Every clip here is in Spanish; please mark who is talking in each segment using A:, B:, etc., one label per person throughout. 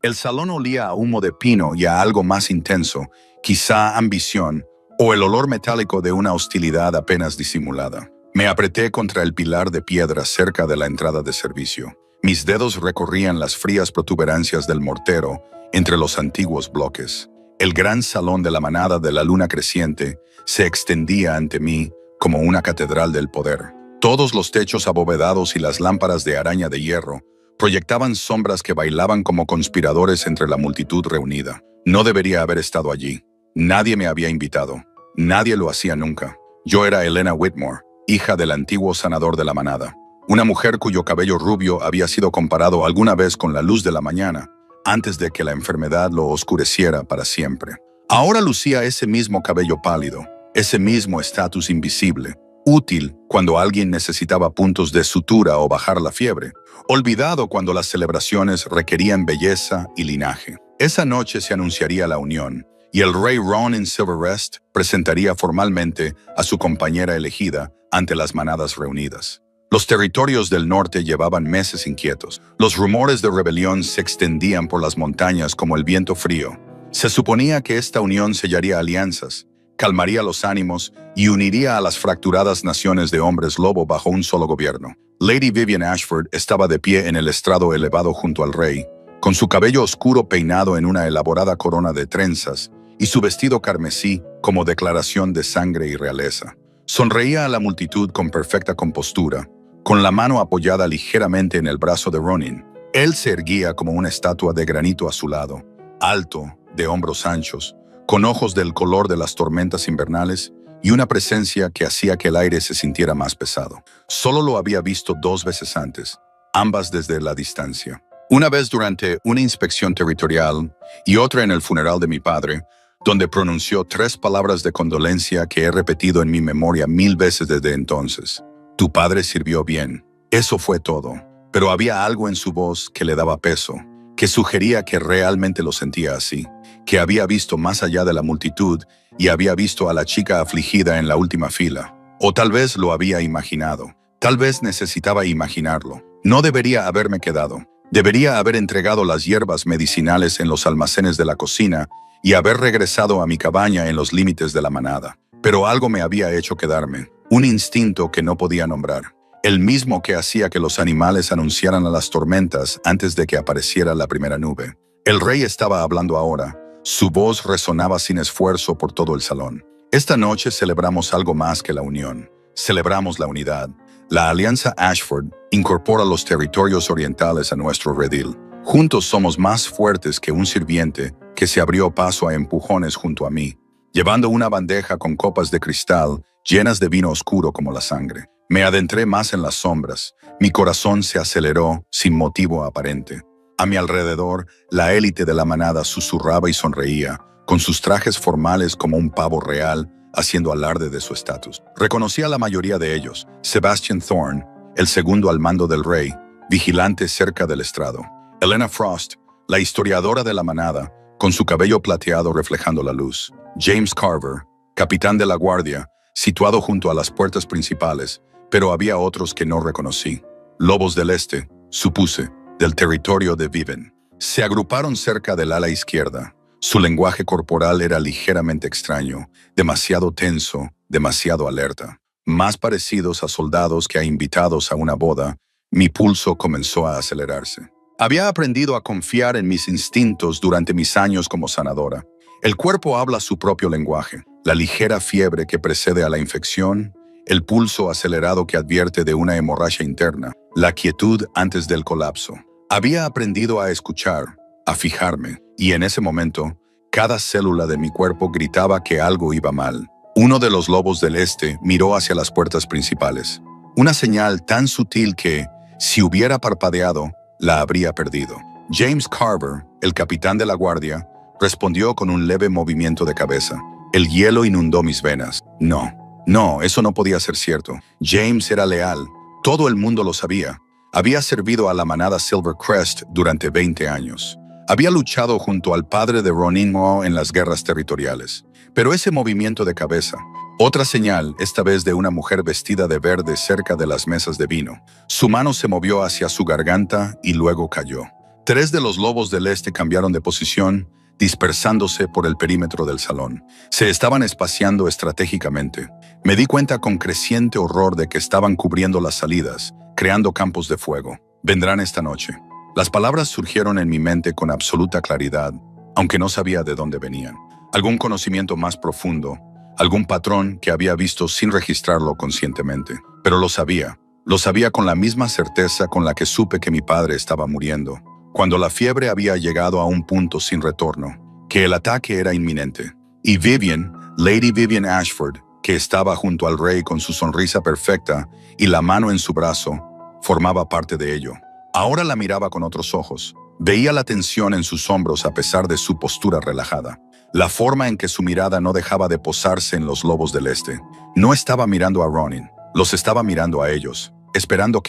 A: El salón olía a humo de pino y a algo más intenso, quizá ambición, o el olor metálico de una hostilidad apenas disimulada. Me apreté contra el pilar de piedra cerca de la entrada de servicio. Mis dedos recorrían las frías protuberancias del mortero entre los antiguos bloques. El gran salón de la manada de la luna creciente se extendía ante mí como una catedral del poder. Todos los techos abovedados y las lámparas de araña de hierro proyectaban sombras que bailaban como conspiradores entre la multitud reunida. No debería haber estado allí. Nadie me había invitado. Nadie lo hacía nunca. Yo era Elena Whitmore, hija del antiguo sanador de la manada. Una mujer cuyo cabello rubio había sido comparado alguna vez con la luz de la mañana, antes de que la enfermedad lo oscureciera para siempre. Ahora lucía ese mismo cabello pálido, ese mismo estatus invisible, útil cuando alguien necesitaba puntos de sutura o bajar la fiebre, olvidado cuando las celebraciones requerían belleza y linaje. Esa noche se anunciaría la unión, y el rey Ronin Silverrest presentaría formalmente a su compañera elegida ante las manadas reunidas. Los territorios del norte llevaban meses inquietos. Los rumores de rebelión se extendían por las montañas como el viento frío. Se suponía que esta unión sellaría alianzas, calmaría los ánimos y uniría a las fracturadas naciones de hombres lobo bajo un solo gobierno. Lady Vivian Ashford estaba de pie en el estrado elevado junto al rey, con su cabello oscuro peinado en una elaborada corona de trenzas y su vestido carmesí como declaración de sangre y realeza. Sonreía a la multitud con perfecta compostura, con la mano apoyada ligeramente en el brazo de Ronin. Él se erguía como una estatua de granito azulado, alto, de hombros anchos, con ojos del color de las tormentas invernales y una presencia que hacía que el aire se sintiera más pesado. Solo lo había visto 2 veces antes, ambas desde la distancia. Una vez durante una inspección territorial y otra en el funeral de mi padre, donde pronunció 3 palabras de condolencia que he repetido en mi memoria 1000 veces desde entonces. Tu padre sirvió bien. Eso fue todo. Pero había algo en su voz que le daba peso, que sugería que realmente lo sentía así, que había visto más allá de la multitud y había visto a la chica afligida en la última fila. O tal vez lo había imaginado. Tal vez necesitaba imaginarlo. No debería haberme quedado. Debería haber entregado las hierbas medicinales en los almacenes de la cocina y haber regresado a mi cabaña en los límites de la manada. Pero algo me había hecho quedarme, un instinto que no podía nombrar, el mismo que hacía que los animales anunciaran a las tormentas antes de que apareciera la primera nube. El rey estaba hablando ahora, su voz resonaba sin esfuerzo por todo el salón. Esta noche celebramos algo más que la unión, celebramos la unidad. La Alianza Ashford incorpora los territorios orientales a nuestro redil. Juntos somos más fuertes que un sirviente que se abrió paso a empujones junto a mí, llevando una bandeja con copas de cristal llenas de vino oscuro como la sangre. Me adentré más en las sombras. Mi corazón se aceleró sin motivo aparente. A mi alrededor, la élite de la manada susurraba y sonreía, con sus trajes formales como un pavo real, haciendo alarde de su estatus. Reconocí a la mayoría de ellos. Sebastian Thorne, el segundo al mando del rey, vigilante cerca del estrado. Elena Frost, la historiadora de la manada, con su cabello plateado reflejando la luz. James Carver, capitán de la guardia, situado junto a las puertas principales, pero había otros que no reconocí. Lobos del este, supuse, del territorio de Viven. Se agruparon cerca del ala izquierda. Su lenguaje corporal era ligeramente extraño, demasiado tenso, demasiado alerta. Más parecidos a soldados que a invitados a una boda, mi pulso comenzó a acelerarse. Había aprendido a confiar en mis instintos durante mis años como sanadora. El cuerpo habla su propio lenguaje. La ligera fiebre que precede a la infección, el pulso acelerado que advierte de una hemorragia interna, la quietud antes del colapso. Había aprendido a escuchar, a fijarme, y en ese momento, cada célula de mi cuerpo gritaba que algo iba mal. Uno de los lobos del este miró hacia las puertas principales. Una señal tan sutil que, si hubiera parpadeado, la habría perdido. James Carver, el capitán de la guardia, respondió con un leve movimiento de cabeza. El hielo inundó mis venas. No, eso no podía ser cierto. James era leal. Todo el mundo lo sabía. Había servido a la manada Silvercrest durante 20 años. Había luchado junto al padre de Ronin en las guerras territoriales. Pero ese movimiento de cabeza, otra señal, esta vez de una mujer vestida de verde cerca de las mesas de vino. Su mano se movió hacia su garganta y luego cayó. 3 de los lobos del este cambiaron de posición, dispersándose por el perímetro del salón. Se estaban espaciando estratégicamente. Me di cuenta con creciente horror de que estaban cubriendo las salidas, creando campos de fuego. Vendrán esta noche. Las palabras surgieron en mi mente con absoluta claridad, aunque no sabía de dónde venían. Algún conocimiento más profundo, algún patrón que había visto sin registrarlo conscientemente. Pero lo sabía con la misma certeza con la que supe que mi padre estaba muriendo, cuando la fiebre había llegado a un punto sin retorno, que el ataque era inminente. Y Vivian, Lady Vivian Ashford, que estaba junto al rey con su sonrisa perfecta y la mano en su brazo, formaba parte de ello. Ahora la miraba con otros ojos. Veía la tensión en sus hombros a pesar de su postura relajada. La forma en que su mirada no dejaba de posarse en los lobos del este. No estaba mirando a Ronin, los estaba mirando a ellos, esperando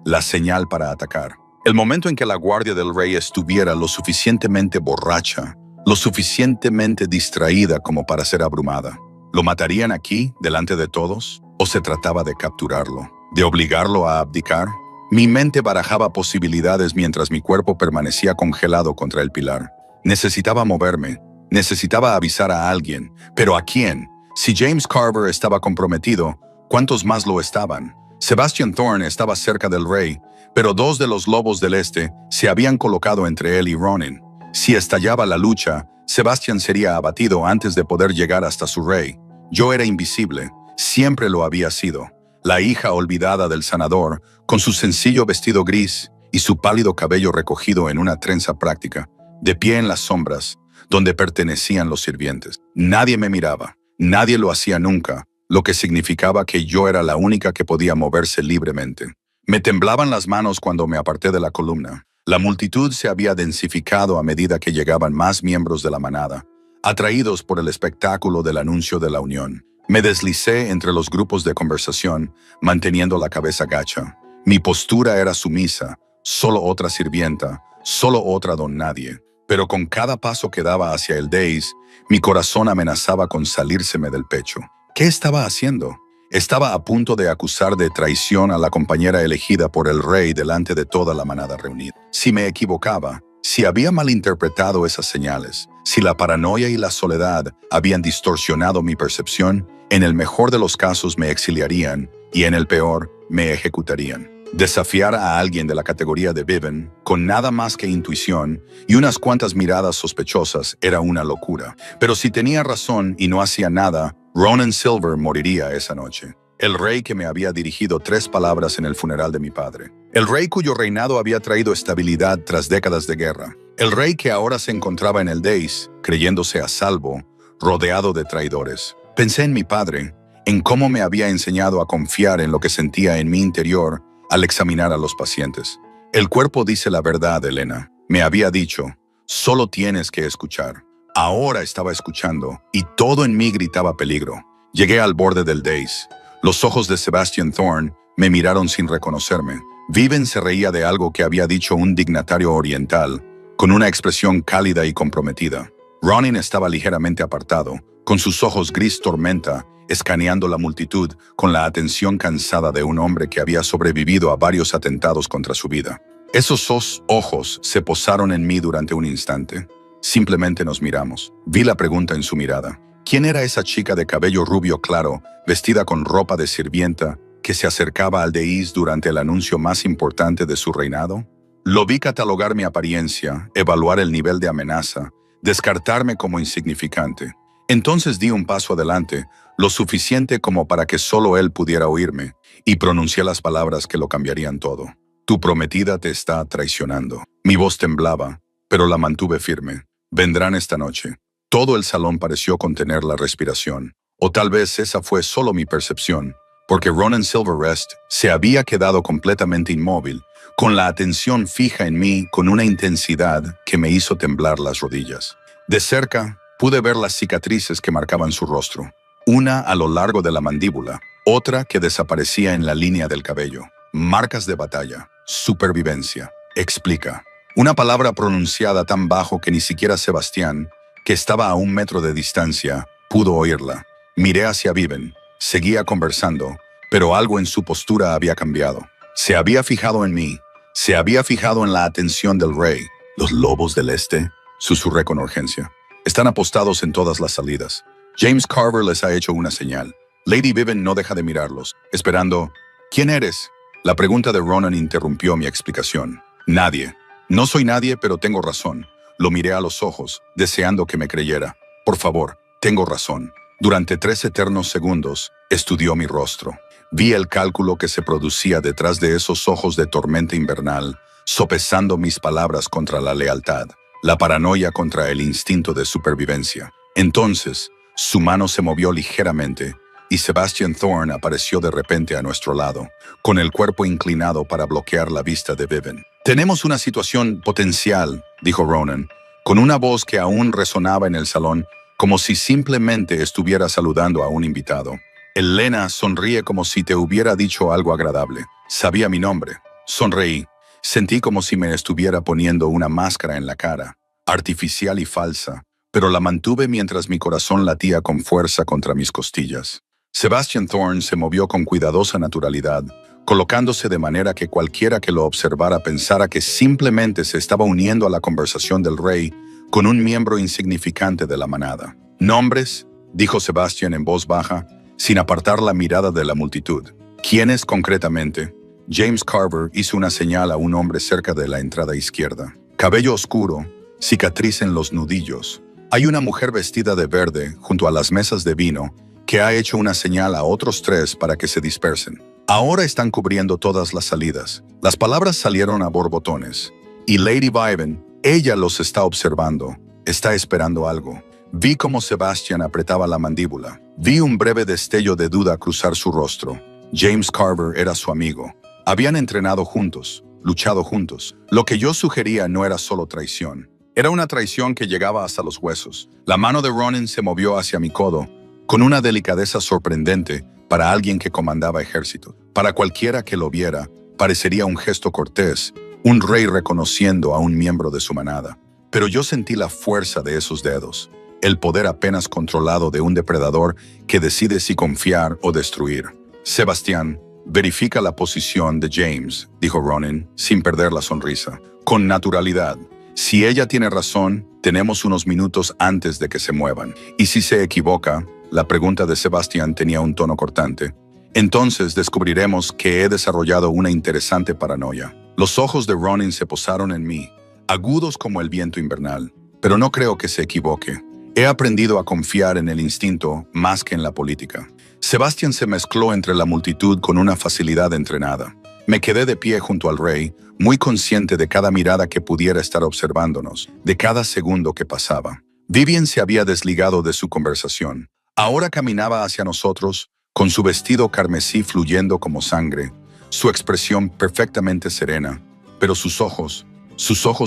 A: la señal para atacar. El momento en que la guardia del rey estuviera lo suficientemente borracha, lo suficientemente distraída como para ser abrumada. ¿Lo matarían aquí, delante de todos? ¿O se trataba de capturarlo? ¿De obligarlo a abdicar? Mi mente barajaba posibilidades mientras mi cuerpo permanecía congelado contra el pilar. Necesitaba moverme, necesitaba avisar a alguien. ¿Pero a quién? Si James Carver estaba comprometido, ¿cuántos más lo estaban? Sebastian Thorne estaba cerca del rey, pero 2 de los lobos del este se habían colocado entre él y Ronin. Si estallaba la lucha, Sebastian sería abatido antes de poder llegar hasta su rey. Yo era invisible, siempre lo había sido. La hija olvidada del sanador, con su sencillo vestido gris y su pálido cabello recogido en una trenza práctica, de pie en las sombras, donde pertenecían los sirvientes. Nadie me miraba, nadie lo hacía nunca, lo que significaba que yo era la única que podía moverse libremente. Me temblaban las manos cuando me aparté de la columna. La multitud se había densificado a medida que llegaban más miembros de la manada, atraídos por el espectáculo del anuncio de la unión. Me deslicé entre los grupos de conversación, manteniendo la cabeza gacha. Mi postura era sumisa, solo otra sirvienta, solo otra don nadie. Pero con cada paso que daba hacia el dais, mi corazón amenazaba con salírseme del pecho. ¿Qué estaba haciendo? Estaba a punto de acusar de traición a la compañera elegida por el rey delante de toda la manada reunida. Si me equivocaba, si había malinterpretado esas señales, si la paranoia y la soledad habían distorsionado mi percepción, en el mejor de los casos me exiliarían y en el peor me ejecutarían. Desafiar a alguien de la categoría de Vivian, con nada más que intuición y unas cuantas miradas sospechosas, era una locura. Pero si tenía razón y no hacía nada, Ronan Silver moriría esa noche. El rey que me había dirigido 3 palabras en el funeral de mi padre. El rey cuyo reinado había traído estabilidad tras décadas de guerra. El rey que ahora se encontraba en el dais, creyéndose a salvo, rodeado de traidores. Pensé en mi padre, en cómo me había enseñado a confiar en lo que sentía en mi interior al examinar a los pacientes. El cuerpo dice la verdad, Elena. Me había dicho, solo tienes que escuchar. Ahora estaba escuchando, y todo en mí gritaba peligro. Llegué al borde del dais. Los ojos de Sebastian Thorne me miraron sin reconocerme. Vivian se reía de algo que había dicho un dignatario oriental, con una expresión cálida y comprometida. Ronin estaba ligeramente apartado, con sus ojos gris tormenta, escaneando la multitud con la atención cansada de un hombre que había sobrevivido a varios atentados contra su vida. Esos ojos se posaron en mí durante un instante. Simplemente nos miramos. Vi la pregunta en su mirada. ¿Quién era esa chica de cabello rubio claro, vestida con ropa de sirvienta, que se acercaba al dais durante el anuncio más importante de su reinado? Lo vi catalogar mi apariencia, evaluar el nivel de amenaza, descartarme como insignificante. Entonces di un paso adelante, lo suficiente como para que solo él pudiera oírme, y pronuncié las palabras que lo cambiarían todo. Tu prometida te está traicionando. Mi voz temblaba, pero la mantuve firme. Vendrán esta noche. Todo el salón pareció contener la respiración, o tal vez esa fue solo mi percepción, porque Ronan Silverrest se había quedado completamente inmóvil, con la atención fija en mí con una intensidad que me hizo temblar las rodillas. De cerca, pude ver las cicatrices que marcaban su rostro, una a lo largo de la mandíbula, otra que desaparecía en la línea del cabello. Marcas de batalla, supervivencia, explica. Una palabra pronunciada tan bajo que ni siquiera Sebastián, que estaba a 1 metro de distancia, pudo oírla. Miré hacia Vivian. Seguía conversando, pero algo en su postura había cambiado. Se había fijado en mí, se había fijado en la atención del rey, ¿Los lobos del este? Susurré con urgencia. Están apostados en todas las salidas. James Carver les ha hecho una señal. Lady Vivian no deja de mirarlos, esperando. ¿Quién eres? La pregunta de Ronan interrumpió mi explicación. Nadie. No soy nadie, pero tengo razón. Lo miré a los ojos, deseando que me creyera. Por favor, tengo razón. Durante 3 eternos segundos, estudió mi rostro. Vi el cálculo que se producía detrás de esos ojos de tormenta invernal, sopesando mis palabras contra la lealtad, la paranoia contra el instinto de supervivencia. Entonces, su mano se movió ligeramente y Sebastian Thorne apareció de repente a nuestro lado, con el cuerpo inclinado para bloquear la vista de Vivian. «Tenemos una situación potencial», dijo Ronan, con una voz que aún resonaba en el salón, como si simplemente estuviera saludando a un invitado. Elena sonríe como si te hubiera dicho algo agradable. Sabía mi nombre. Sonreí. Sentí como si me estuviera poniendo una máscara en la cara, artificial y falsa, pero la mantuve mientras mi corazón latía con fuerza contra mis costillas. Sebastian Thorne se movió con cuidadosa naturalidad, colocándose de manera que cualquiera que lo observara pensara que simplemente se estaba uniendo a la conversación del rey con un miembro insignificante de la manada. «¿Nombres?», dijo Sebastian en voz baja, sin apartar la mirada de la multitud. «¿Quiénes concretamente?». James Carver hizo una señal a un hombre cerca de la entrada izquierda. Cabello oscuro, cicatriz en los nudillos. Hay una mujer vestida de verde junto a las mesas de vino que ha hecho una señal a otros 3 para que se dispersen. Ahora están cubriendo todas las salidas. Las palabras salieron a borbotones. Y Lady Vivian, ella los está observando. Está esperando algo. Vi cómo Sebastian apretaba la mandíbula. Vi un breve destello de duda cruzar su rostro. James Carver era su amigo. Habían entrenado juntos, luchado juntos. Lo que yo sugería no era solo traición. Era una traición que llegaba hasta los huesos. La mano de Ronan se movió hacia mi codo, con una delicadeza sorprendente para alguien que comandaba ejército. Para cualquiera que lo viera, parecería un gesto cortés, un rey reconociendo a un miembro de su manada. Pero yo sentí la fuerza de esos dedos, el poder apenas controlado de un depredador que decide si confiar o destruir. «Sebastián, verifica la posición de James», dijo Ronan, sin perder la sonrisa. «Con naturalidad. Si ella tiene razón, tenemos unos minutos antes de que se muevan. Y si se equivoca», la pregunta de Sebastián tenía un tono cortante, «entonces descubriremos que he desarrollado una interesante paranoia». Los ojos de Ronan se posaron en mí, agudos como el viento invernal. «Pero no creo que se equivoque. He aprendido a confiar en el instinto más que en la política». Sebastián se mezcló entre la multitud con una facilidad entrenada. Me quedé de pie junto al rey, muy consciente de cada mirada que pudiera estar observándonos, de cada segundo que pasaba. Vivian se había desligado de su conversación. Ahora caminaba hacia nosotros, con su vestido carmesí fluyendo como sangre, su expresión perfectamente serena, pero sus ojos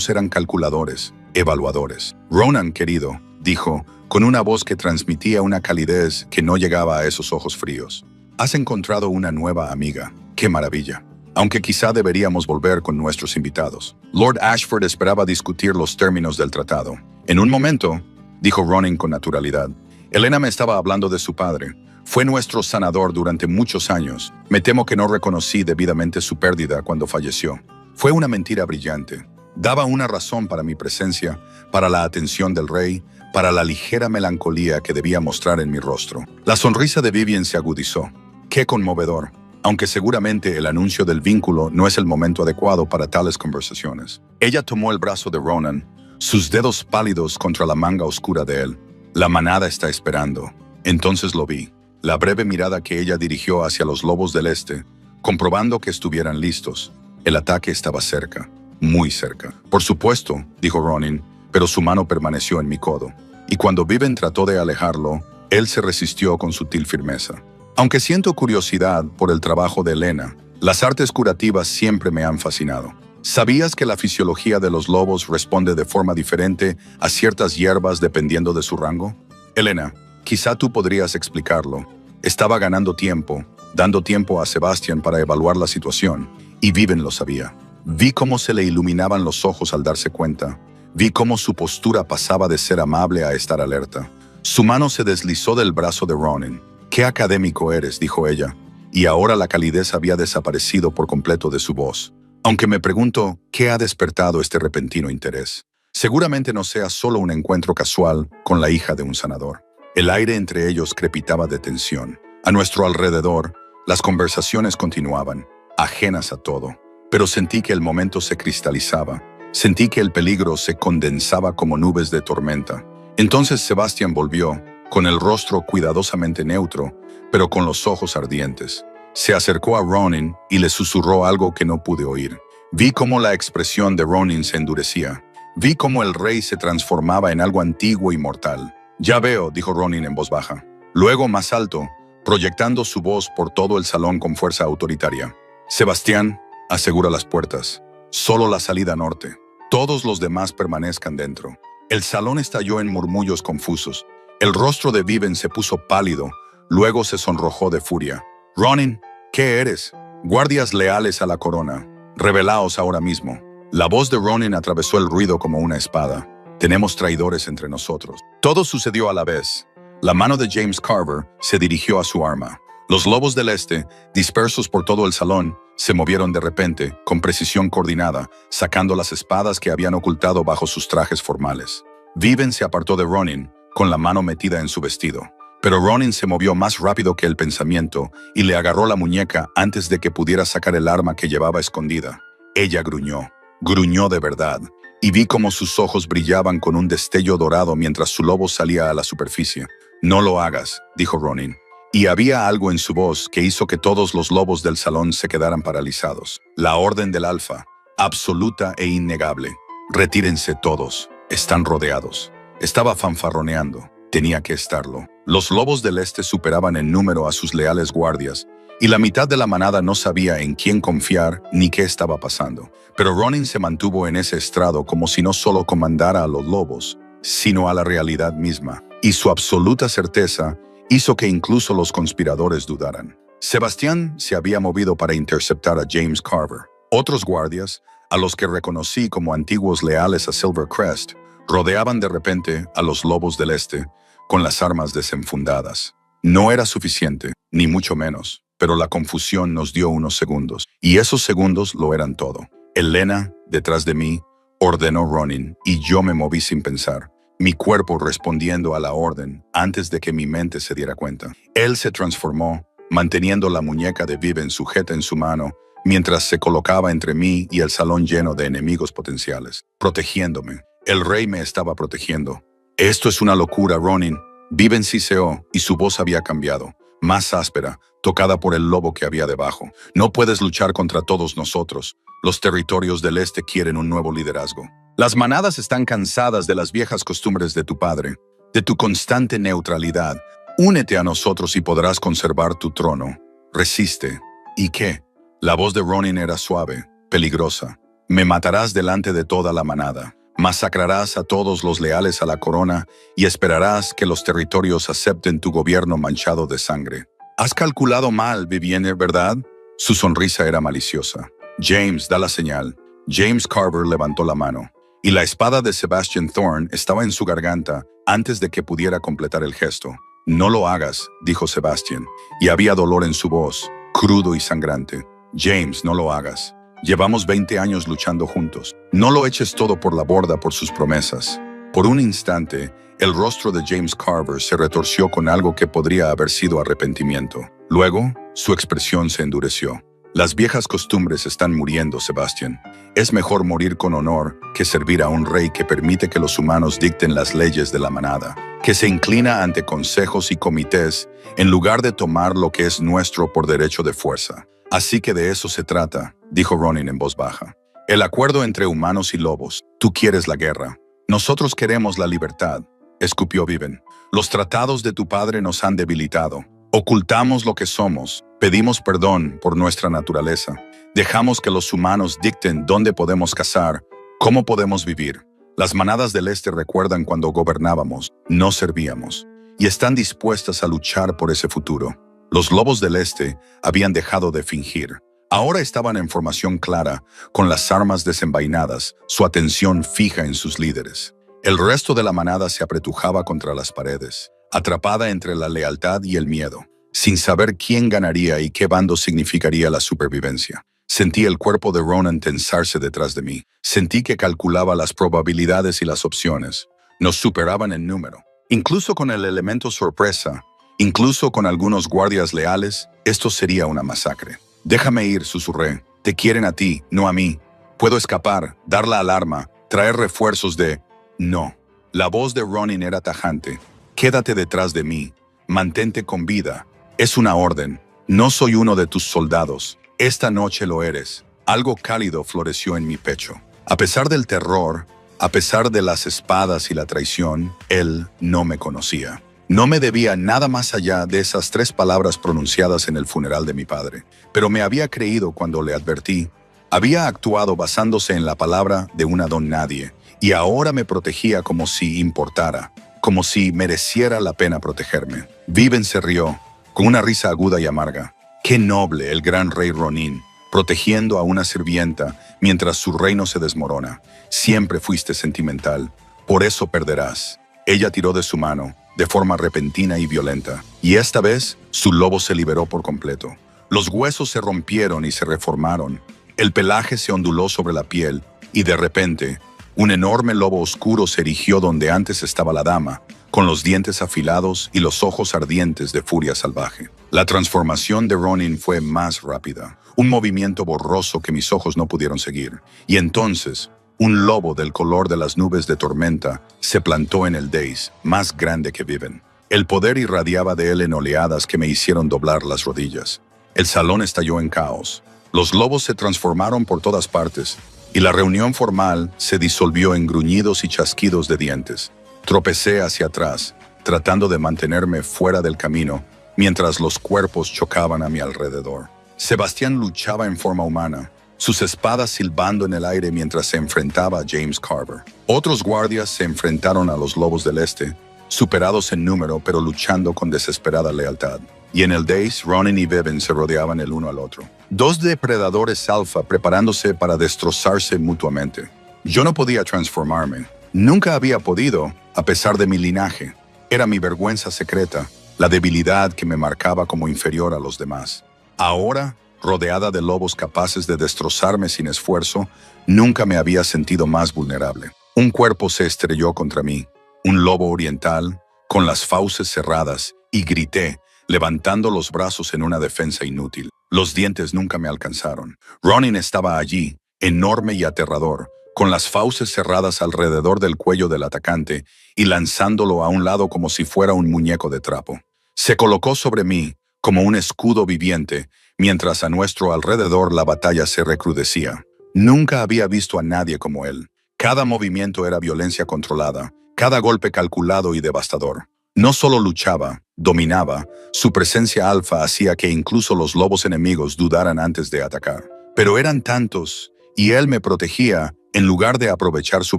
A: eran calculadores, evaluadores. «Ronan, querido», dijo, con una voz que transmitía una calidez que no llegaba a esos ojos fríos. «Has encontrado una nueva amiga. ¡Qué maravilla! Aunque quizá deberíamos volver con nuestros invitados». Lord Ashford esperaba discutir los términos del tratado. «En un momento», dijo Ronan con naturalidad. «Elena me estaba hablando de su padre. Fue nuestro sanador durante muchos años. Me temo que no reconocí debidamente su pérdida cuando falleció. Fue una mentira brillante. Daba una razón para mi presencia, para la atención del rey, para la ligera melancolía que debía mostrar en mi rostro». La sonrisa de Vivian se agudizó. «Qué conmovedor, aunque seguramente el anuncio del vínculo no es el momento adecuado para tales conversaciones». Ella tomó el brazo de Ronan, sus dedos pálidos contra la manga oscura de él. «La manada está esperando». Entonces lo vi, la breve mirada que ella dirigió hacia los lobos del este, comprobando que estuvieran listos. El ataque estaba cerca, muy cerca. «Por supuesto», dijo Ronan, pero su mano permaneció en mi codo. Y cuando Vivian trató de alejarlo, él se resistió con sutil firmeza. Aunque siento curiosidad por el trabajo de Elena, las artes curativas siempre me han fascinado. ¿Sabías que la fisiología de los lobos responde de forma diferente a ciertas hierbas dependiendo de su rango? Elena, quizá tú podrías explicarlo. Estaba ganando tiempo, dando tiempo a Sebastián para evaluar la situación, y Vivian lo sabía. Vi cómo se le iluminaban los ojos al darse cuenta. Vi cómo su postura pasaba de ser amable a estar alerta. Su mano se deslizó del brazo de Ronan. «Qué académico eres», dijo ella, y ahora la calidez había desaparecido por completo de su voz. Aunque me pregunto qué ha despertado este repentino interés. Seguramente no sea solo un encuentro casual con la hija de un sanador. El aire entre ellos crepitaba de tensión. A nuestro alrededor, las conversaciones continuaban, ajenas a todo. Pero sentí que el momento se cristalizaba. Sentí que el peligro se condensaba como nubes de tormenta. Entonces Sebastián volvió, con el rostro cuidadosamente neutro, pero con los ojos ardientes. Se acercó a Ronin y le susurró algo que no pude oír. Vi cómo la expresión de Ronin se endurecía. Vi cómo el rey se transformaba en algo antiguo y mortal. «Ya veo», dijo Ronin en voz baja. Luego, más alto, proyectando su voz por todo el salón con fuerza autoritaria. «Sebastián, asegura las puertas. Solo la salida norte. Todos los demás permanezcan dentro». El salón estalló en murmullos confusos. El rostro de Viven se puso pálido, luego se sonrojó de furia. «Ronin, ¿qué eres? Guardias leales a la corona. Rebelaos ahora mismo». La voz de Ronin atravesó el ruido como una espada. «Tenemos traidores entre nosotros». Todo sucedió a la vez. La mano de James Carver se dirigió a su arma. Los lobos del este, dispersos por todo el salón, se movieron de repente, con precisión coordinada, sacando las espadas que habían ocultado bajo sus trajes formales. Viven se apartó de Ronin, con la mano metida en su vestido. Pero Ronin se movió más rápido que el pensamiento y le agarró la muñeca antes de que pudiera sacar el arma que llevaba escondida. Ella gruñó de verdad, y vi cómo sus ojos brillaban con un destello dorado mientras su lobo salía a la superficie. «No lo hagas», dijo Ronin. Y había algo en su voz que hizo que todos los lobos del salón se quedaran paralizados. La orden del alfa, absoluta e innegable. «Retírense todos, están rodeados». Estaba fanfarroneando. Tenía que estarlo. Los lobos del este superaban en número a sus leales guardias, y la mitad de la manada no sabía en quién confiar ni qué estaba pasando. Pero Ronin se mantuvo en ese estrado como si no solo comandara a los lobos, sino a la realidad misma. Y su absoluta certeza hizo que incluso los conspiradores dudaran. Sebastián se había movido para interceptar a James Carver. Otros guardias, a los que reconocí como antiguos leales a Silvercrest, rodeaban de repente a los lobos del este, con las armas desenfundadas. No era suficiente, ni mucho menos, pero la confusión nos dio unos segundos, y esos segundos lo eran todo. Elena, detrás de mí, ordenó Ronin, y yo me moví sin pensar, mi cuerpo respondiendo a la orden antes de que mi mente se diera cuenta. Él se transformó, manteniendo la muñeca de Viven sujeta en su mano, mientras se colocaba entre mí y el salón lleno de enemigos potenciales, protegiéndome. El rey me estaba protegiendo. «Esto es una locura, Ronin». Viven siseó y su voz había cambiado, más áspera, tocada por el lobo que había debajo. «No puedes luchar contra todos nosotros. Los territorios del este quieren un nuevo liderazgo. Las manadas están cansadas de las viejas costumbres de tu padre, de tu constante neutralidad. Únete a nosotros y podrás conservar tu trono. Resiste». «¿Y qué?». La voz de Ronin era suave, peligrosa. «Me matarás delante de toda la manada. Masacrarás a todos los leales a la corona y esperarás que los territorios acepten tu gobierno manchado de sangre. Has calculado mal, Vivienne, ¿verdad?». Su sonrisa era maliciosa. «James, da la señal». James Carver levantó la mano, y la espada de Sebastian Thorne estaba en su garganta antes de que pudiera completar el gesto. «No lo hagas», dijo Sebastian, y había dolor en su voz, crudo y sangrante. «James, no lo hagas. Llevamos 20 años luchando juntos. No lo eches todo por la borda por sus promesas». Por un instante, el rostro de James Carver se retorció con algo que podría haber sido arrepentimiento. Luego, su expresión se endureció. «Las viejas costumbres están muriendo, Sebastian. Es mejor morir con honor que servir a un rey que permite que los humanos dicten las leyes de la manada, que se inclina ante consejos y comités en lugar de tomar lo que es nuestro por derecho de fuerza. Así que de eso se trata», dijo Ronin en voz baja. «El acuerdo entre humanos y lobos. Tú quieres la guerra. Nosotros queremos la libertad», escupió Viven. «Los tratados de tu padre nos han debilitado. Ocultamos lo que somos. Pedimos perdón por nuestra naturaleza. Dejamos que los humanos dicten dónde podemos cazar, cómo podemos vivir. Las manadas del este recuerdan cuando gobernábamos, no servíamos, y están dispuestas a luchar por ese futuro». Los lobos del este habían dejado de fingir. Ahora estaban en formación clara, con las armas desenvainadas, su atención fija en sus líderes. El resto de la manada se apretujaba contra las paredes, atrapada entre la lealtad y el miedo, sin saber quién ganaría y qué bando significaría la supervivencia. Sentí el cuerpo de Ronan tensarse detrás de mí. Sentí que calculaba las probabilidades y las opciones. Nos superaban en número. Incluso con el elemento sorpresa, incluso con algunos guardias leales, esto sería una masacre. Déjame ir, susurré. Te quieren a ti, no a mí. Puedo escapar, dar la alarma, traer refuerzos de... No. La voz de Ronin era tajante. Quédate detrás de mí. Mantente con vida. Es una orden. No soy uno de tus soldados. Esta noche lo eres. Algo cálido floreció en mi pecho. A pesar del terror, a pesar de las espadas y la traición, él no me conocía. No me debía nada más allá de esas 3 palabras pronunciadas en el funeral de mi padre. Pero me había creído cuando le advertí. Había actuado basándose en la palabra de una don nadie. Y ahora me protegía como si importara, como si mereciera la pena protegerme. Viven se rió, con una risa aguda y amarga. Qué noble el gran rey Ronin, protegiendo a una sirvienta mientras su reino se desmorona. Siempre fuiste sentimental, por eso perderás. Ella tiró de su mano, de forma repentina y violenta, y esta vez su lobo se liberó por completo. Los huesos se rompieron y se reformaron. El pelaje se onduló sobre la piel, y de repente, un enorme lobo oscuro se erigió donde antes estaba la dama, con los dientes afilados y los ojos ardientes de furia salvaje. La transformación de Ronin fue más rápida, un movimiento borroso que mis ojos no pudieron seguir. Y entonces, un lobo del color de las nubes de tormenta se plantó en el dais, más grande que Viven. El poder irradiaba de él en oleadas que me hicieron doblar las rodillas. El salón estalló en caos. Los lobos se transformaron por todas partes, y la reunión formal se disolvió en gruñidos y chasquidos de dientes. Tropecé hacia atrás, tratando de mantenerme fuera del camino, mientras los cuerpos chocaban a mi alrededor. Sebastián luchaba en forma humana, sus espadas silbando en el aire mientras se enfrentaba a James Carver. Otros guardias se enfrentaron a los lobos del este, superados en número pero luchando con desesperada lealtad. Y en el dais, Ronin y Viven se rodeaban el uno al otro. 2 depredadores alfa preparándose para destrozarse mutuamente. Yo no podía transformarme. Nunca había podido, a pesar de mi linaje. Era mi vergüenza secreta, la debilidad que me marcaba como inferior a los demás. Ahora, rodeada de lobos capaces de destrozarme sin esfuerzo, nunca me había sentido más vulnerable. Un cuerpo se estrelló contra mí, un lobo oriental, con las fauces cerradas, y grité, levantando los brazos en una defensa inútil. Los dientes nunca me alcanzaron. Ronin estaba allí, enorme y aterrador, con las fauces cerradas alrededor del cuello del atacante y lanzándolo a un lado como si fuera un muñeco de trapo. Se colocó sobre mí, como un escudo viviente, mientras a nuestro alrededor la batalla se recrudecía. Nunca había visto a nadie como él. Cada movimiento era violencia controlada, cada golpe calculado y devastador. No solo luchaba, dominaba, su presencia alfa hacía que incluso los lobos enemigos dudaran antes de atacar. Pero eran tantos, y él me protegía en lugar de aprovechar su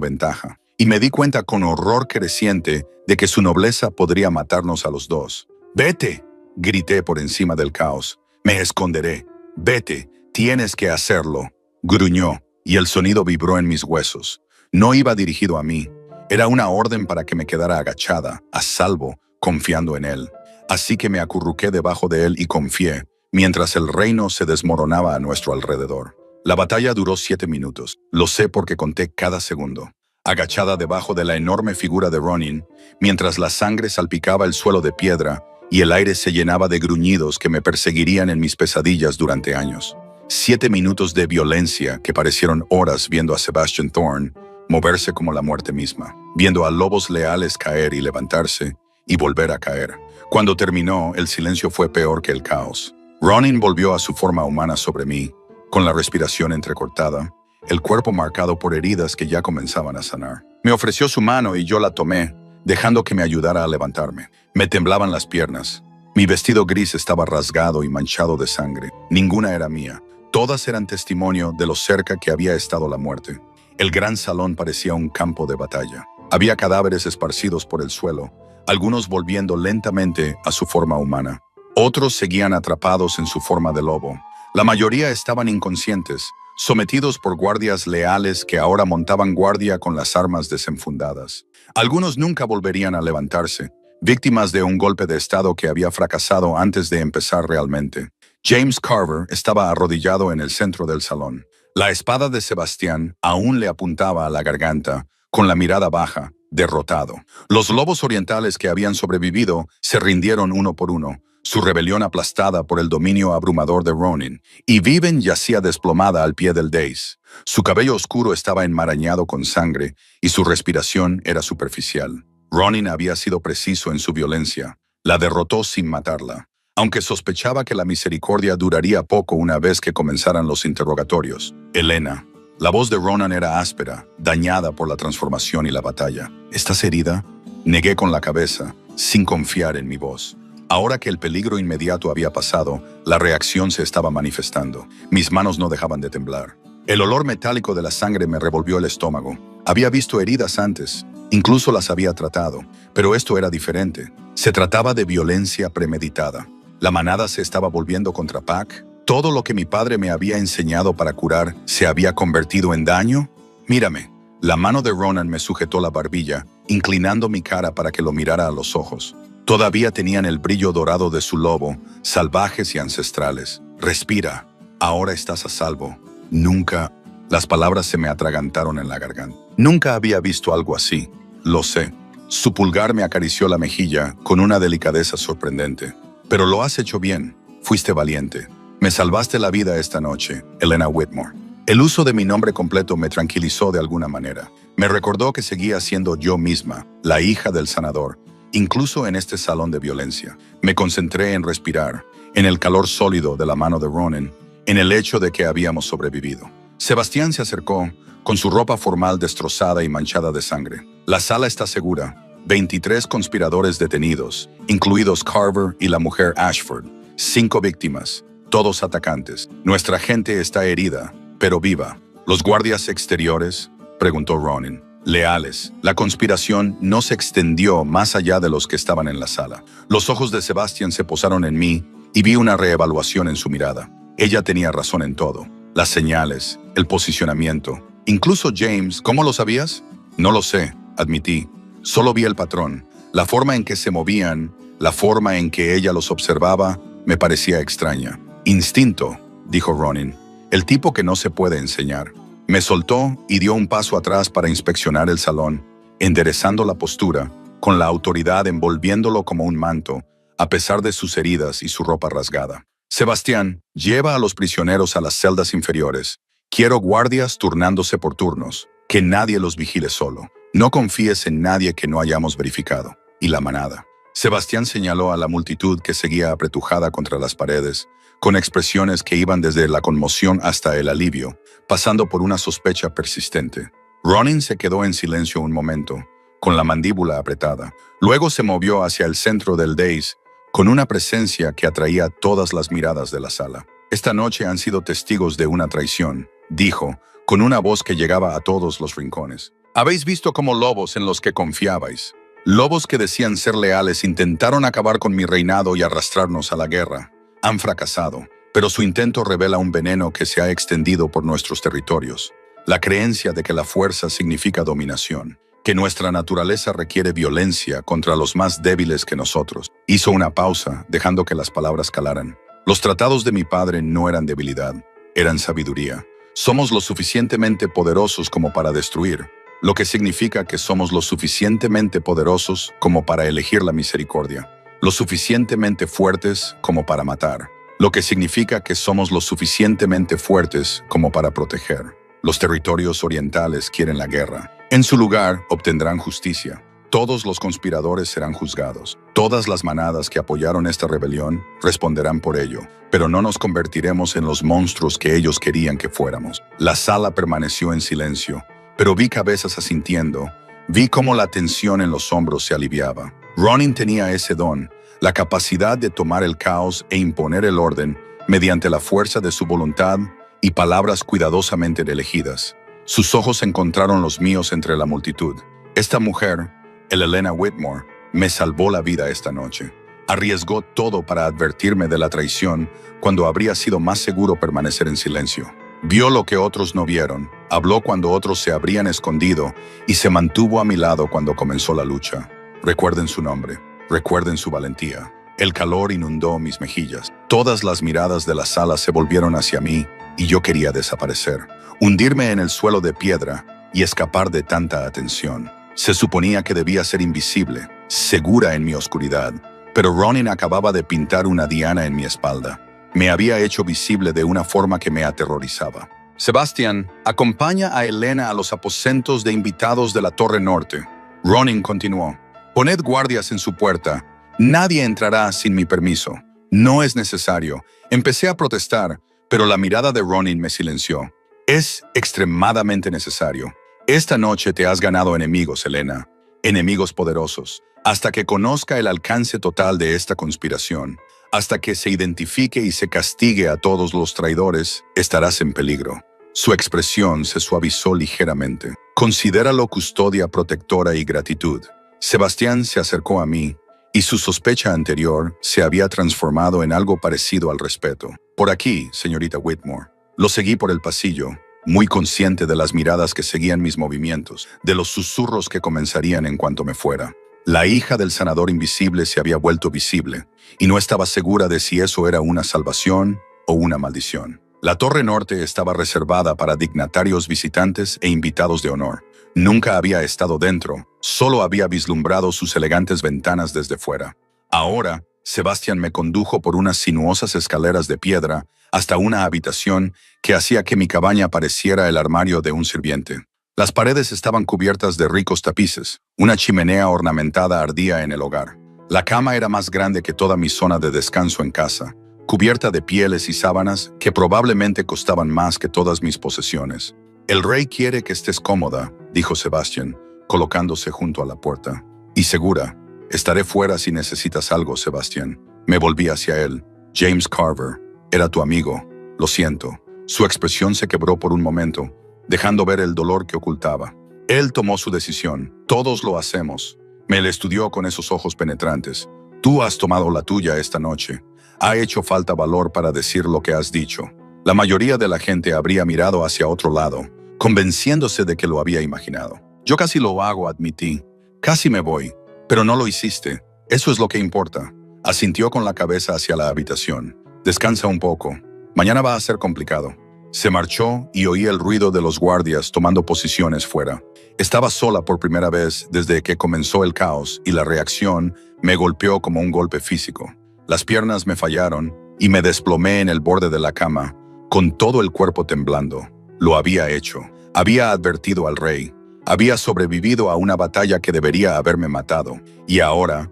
A: ventaja. Y me di cuenta con horror creciente de que su nobleza podría matarnos a los dos. «¡Vete!», grité por encima del caos. «Me esconderé. Vete, tienes que hacerlo», gruñó, y el sonido vibró en mis huesos. No iba dirigido a mí. Era una orden para que me quedara agachada, a salvo, confiando en él. Así que me acurruqué debajo de él y confié, mientras el reino se desmoronaba a nuestro alrededor. La batalla duró 7 minutos. Lo sé porque conté cada segundo. Agachada debajo de la enorme figura de Ronin, mientras la sangre salpicaba el suelo de piedra y el aire se llenaba de gruñidos que me perseguirían en mis pesadillas durante años. 7 minutos de violencia que parecieron horas viendo a Sebastian Thorne moverse como la muerte misma, viendo a lobos leales caer y levantarse y volver a caer. Cuando terminó, el silencio fue peor que el caos. Ronin volvió a su forma humana sobre mí, con la respiración entrecortada, el cuerpo marcado por heridas que ya comenzaban a sanar. Me ofreció su mano y yo la tomé, dejando que me ayudara a levantarme. Me temblaban las piernas. Mi vestido gris estaba rasgado y manchado de sangre. Ninguna era mía. Todas eran testimonio de lo cerca que había estado la muerte. El gran salón parecía un campo de batalla. Había cadáveres esparcidos por el suelo, algunos volviendo lentamente a su forma humana. Otros seguían atrapados en su forma de lobo. La mayoría estaban inconscientes, sometidos por guardias leales que ahora montaban guardia con las armas desenfundadas. Algunos nunca volverían a levantarse, víctimas de un golpe de estado que había fracasado antes de empezar realmente. James Carver estaba arrodillado en el centro del salón. La espada de Sebastián aún le apuntaba a la garganta, con la mirada baja, derrotado. Los lobos orientales que habían sobrevivido se rindieron uno por uno, su rebelión aplastada por el dominio abrumador de Ronin, y Viven yacía desplomada al pie del dais. Su cabello oscuro estaba enmarañado con sangre y su respiración era superficial. Ronin había sido preciso en su violencia. La derrotó sin matarla, aunque sospechaba que la misericordia duraría poco una vez que comenzaran los interrogatorios. Elena. La voz de Ronan era áspera, dañada por la transformación y la batalla. ¿Estás herida? Negué con la cabeza, sin confiar en mi voz. Ahora que el peligro inmediato había pasado, la reacción se estaba manifestando. Mis manos no dejaban de temblar. El olor metálico de la sangre me revolvió el estómago. Había visto heridas antes, incluso las había tratado, pero esto era diferente. Se trataba de violencia premeditada. La manada se estaba volviendo contra Pac. ¿Todo lo que mi padre me había enseñado para curar se había convertido en daño? Mírame. La mano de Ronan me sujetó la barbilla, inclinando mi cara para que lo mirara a los ojos. Todavía tenían el brillo dorado de su lobo, salvajes y ancestrales. Respira. Ahora estás a salvo. Nunca... Las palabras se me atragantaron en la garganta. Nunca había visto algo así. Lo sé. Su pulgar me acarició la mejilla con una delicadeza sorprendente. Pero lo has hecho bien. Fuiste valiente. Me salvaste la vida esta noche, Elena Whitmore. El uso de mi nombre completo me tranquilizó de alguna manera. Me recordó que seguía siendo yo misma, la hija del sanador, incluso en este salón de violencia. Me concentré en respirar, en el calor sólido de la mano de Ronan, en el hecho de que habíamos sobrevivido. Sebastián se acercó, con su ropa formal destrozada y manchada de sangre. La sala está segura. 23 conspiradores detenidos, incluidos Carver y la mujer Ashford. 5 víctimas, todos atacantes. Nuestra gente está herida, pero viva. ¿Los guardias exteriores?, preguntó Ronan. Leales. La conspiración no se extendió más allá de los que estaban en la sala. Los ojos de Sebastián se posaron en mí y vi una reevaluación en su mirada. Ella tenía razón en todo. Las señales, el posicionamiento. Incluso James, ¿cómo lo sabías? No lo sé, admití. Solo vi el patrón. La forma en que se movían, la forma en que ella los observaba, me parecía extraña. Instinto, dijo Ronan. El tipo que no se puede enseñar. Me soltó y dio un paso atrás para inspeccionar el salón, enderezando la postura, con la autoridad envolviéndolo como un manto, a pesar de sus heridas y su ropa rasgada. Sebastián, lleva a los prisioneros a las celdas inferiores. Quiero guardias turnándose por turnos. Que nadie los vigile solo. No confíes en nadie que no hayamos verificado. Y la manada. Sebastián señaló a la multitud que seguía apretujada contra las paredes, con expresiones que iban desde la conmoción hasta el alivio, pasando por una sospecha persistente. Ronan se quedó en silencio un momento, con la mandíbula apretada. Luego se movió hacia el centro del dais, con una presencia que atraía todas las miradas de la sala. Esta noche han sido testigos de una traición, dijo, con una voz que llegaba a todos los rincones. Habéis visto como lobos en los que confiabais. Lobos que decían ser leales intentaron acabar con mi reinado y arrastrarnos a la guerra. Han fracasado, pero su intento revela un veneno que se ha extendido por nuestros territorios. La creencia de que la fuerza significa dominación, que nuestra naturaleza requiere violencia contra los más débiles que nosotros. Hizo una pausa, dejando que las palabras calaran. Los tratados de mi padre no eran debilidad, eran sabiduría. Somos lo suficientemente poderosos como para destruir, lo que significa que somos lo suficientemente poderosos como para elegir la misericordia, lo suficientemente fuertes como para matar, lo que significa que somos lo suficientemente fuertes como para proteger. Los territorios orientales quieren la guerra. En su lugar, obtendrán justicia. Todos los conspiradores serán juzgados. Todas las manadas que apoyaron esta rebelión responderán por ello, pero no nos convertiremos en los monstruos que ellos querían que fuéramos. La sala permaneció en silencio, pero vi cabezas asintiendo. Vi cómo la tensión en los hombros se aliviaba. Ronan tenía ese don, la capacidad de tomar el caos e imponer el orden mediante la fuerza de su voluntad y palabras cuidadosamente elegidas. Sus ojos encontraron los míos entre la multitud. Esta mujer, el Elena Whitmore, me salvó la vida esta noche. Arriesgó todo para advertirme de la traición cuando habría sido más seguro permanecer en silencio. Vio lo que otros no vieron, habló cuando otros se habrían escondido y se mantuvo a mi lado cuando comenzó la lucha. Recuerden su nombre, recuerden su valentía. El calor inundó mis mejillas. Todas las miradas de la sala se volvieron hacia mí y yo quería desaparecer, hundirme en el suelo de piedra y escapar de tanta atención. Se suponía que debía ser invisible, segura en mi oscuridad, pero Ronin acababa de pintar una diana en mi espalda. Me había hecho visible de una forma que me aterrorizaba. Sebastián, acompaña a Elena a los aposentos de invitados de la Torre Norte. Ronin continuó. Poned guardias en su puerta. Nadie entrará sin mi permiso. No es necesario. Empecé a protestar, pero la mirada de Ronin me silenció. Es extremadamente necesario. Esta noche te has ganado enemigos, Elena. Enemigos poderosos. Hasta que conozca el alcance total de esta conspiración, hasta que se identifique y se castigue a todos los traidores, estarás en peligro. Su expresión se suavizó ligeramente. Considéralo custodia protectora y gratitud. Sebastián se acercó a mí, y su sospecha anterior se había transformado en algo parecido al respeto. Por aquí, señorita Whitmore. Lo seguí por el pasillo, muy consciente de las miradas que seguían mis movimientos, de los susurros que comenzarían en cuanto me fuera. La hija del sanador invisible se había vuelto visible, y no estaba segura de si eso era una salvación o una maldición. La Torre Norte estaba reservada para dignatarios visitantes e invitados de honor. Nunca había estado dentro, solo había vislumbrado sus elegantes ventanas desde fuera. Ahora, Sebastián me condujo por unas sinuosas escaleras de piedra hasta una habitación que hacía que mi cabaña pareciera el armario de un sirviente. Las paredes estaban cubiertas de ricos tapices. Una chimenea ornamentada ardía en el hogar. La cama era más grande que toda mi zona de descanso en casa, cubierta de pieles y sábanas que probablemente costaban más que todas mis posesiones. «El rey quiere que estés cómoda», dijo Sebastián, colocándose junto a la puerta. «Y segura. Estaré fuera si necesitas algo, Sebastián». Me volví hacia él. «James Carver. Era tu amigo. Lo siento». Su expresión se quebró por un momento, dejando ver el dolor que ocultaba. Él tomó su decisión. Todos lo hacemos. Me le estudió con esos ojos penetrantes. Tú has tomado la tuya esta noche. Ha hecho falta valor para decir lo que has dicho. La mayoría de la gente habría mirado hacia otro lado, convenciéndose de que lo había imaginado. Yo casi lo hago, admití. Casi me voy, pero no lo hiciste. Eso es lo que importa. Asintió con la cabeza hacia la habitación. Descansa un poco. Mañana va a ser complicado. Se marchó y oí el ruido de los guardias tomando posiciones fuera. Estaba sola por primera vez desde que comenzó el caos y la reacción me golpeó como un golpe físico. Las piernas me fallaron y me desplomé en el borde de la cama, con todo el cuerpo temblando. Lo había hecho. Había advertido al rey. Había sobrevivido a una batalla que debería haberme matado. Y ahora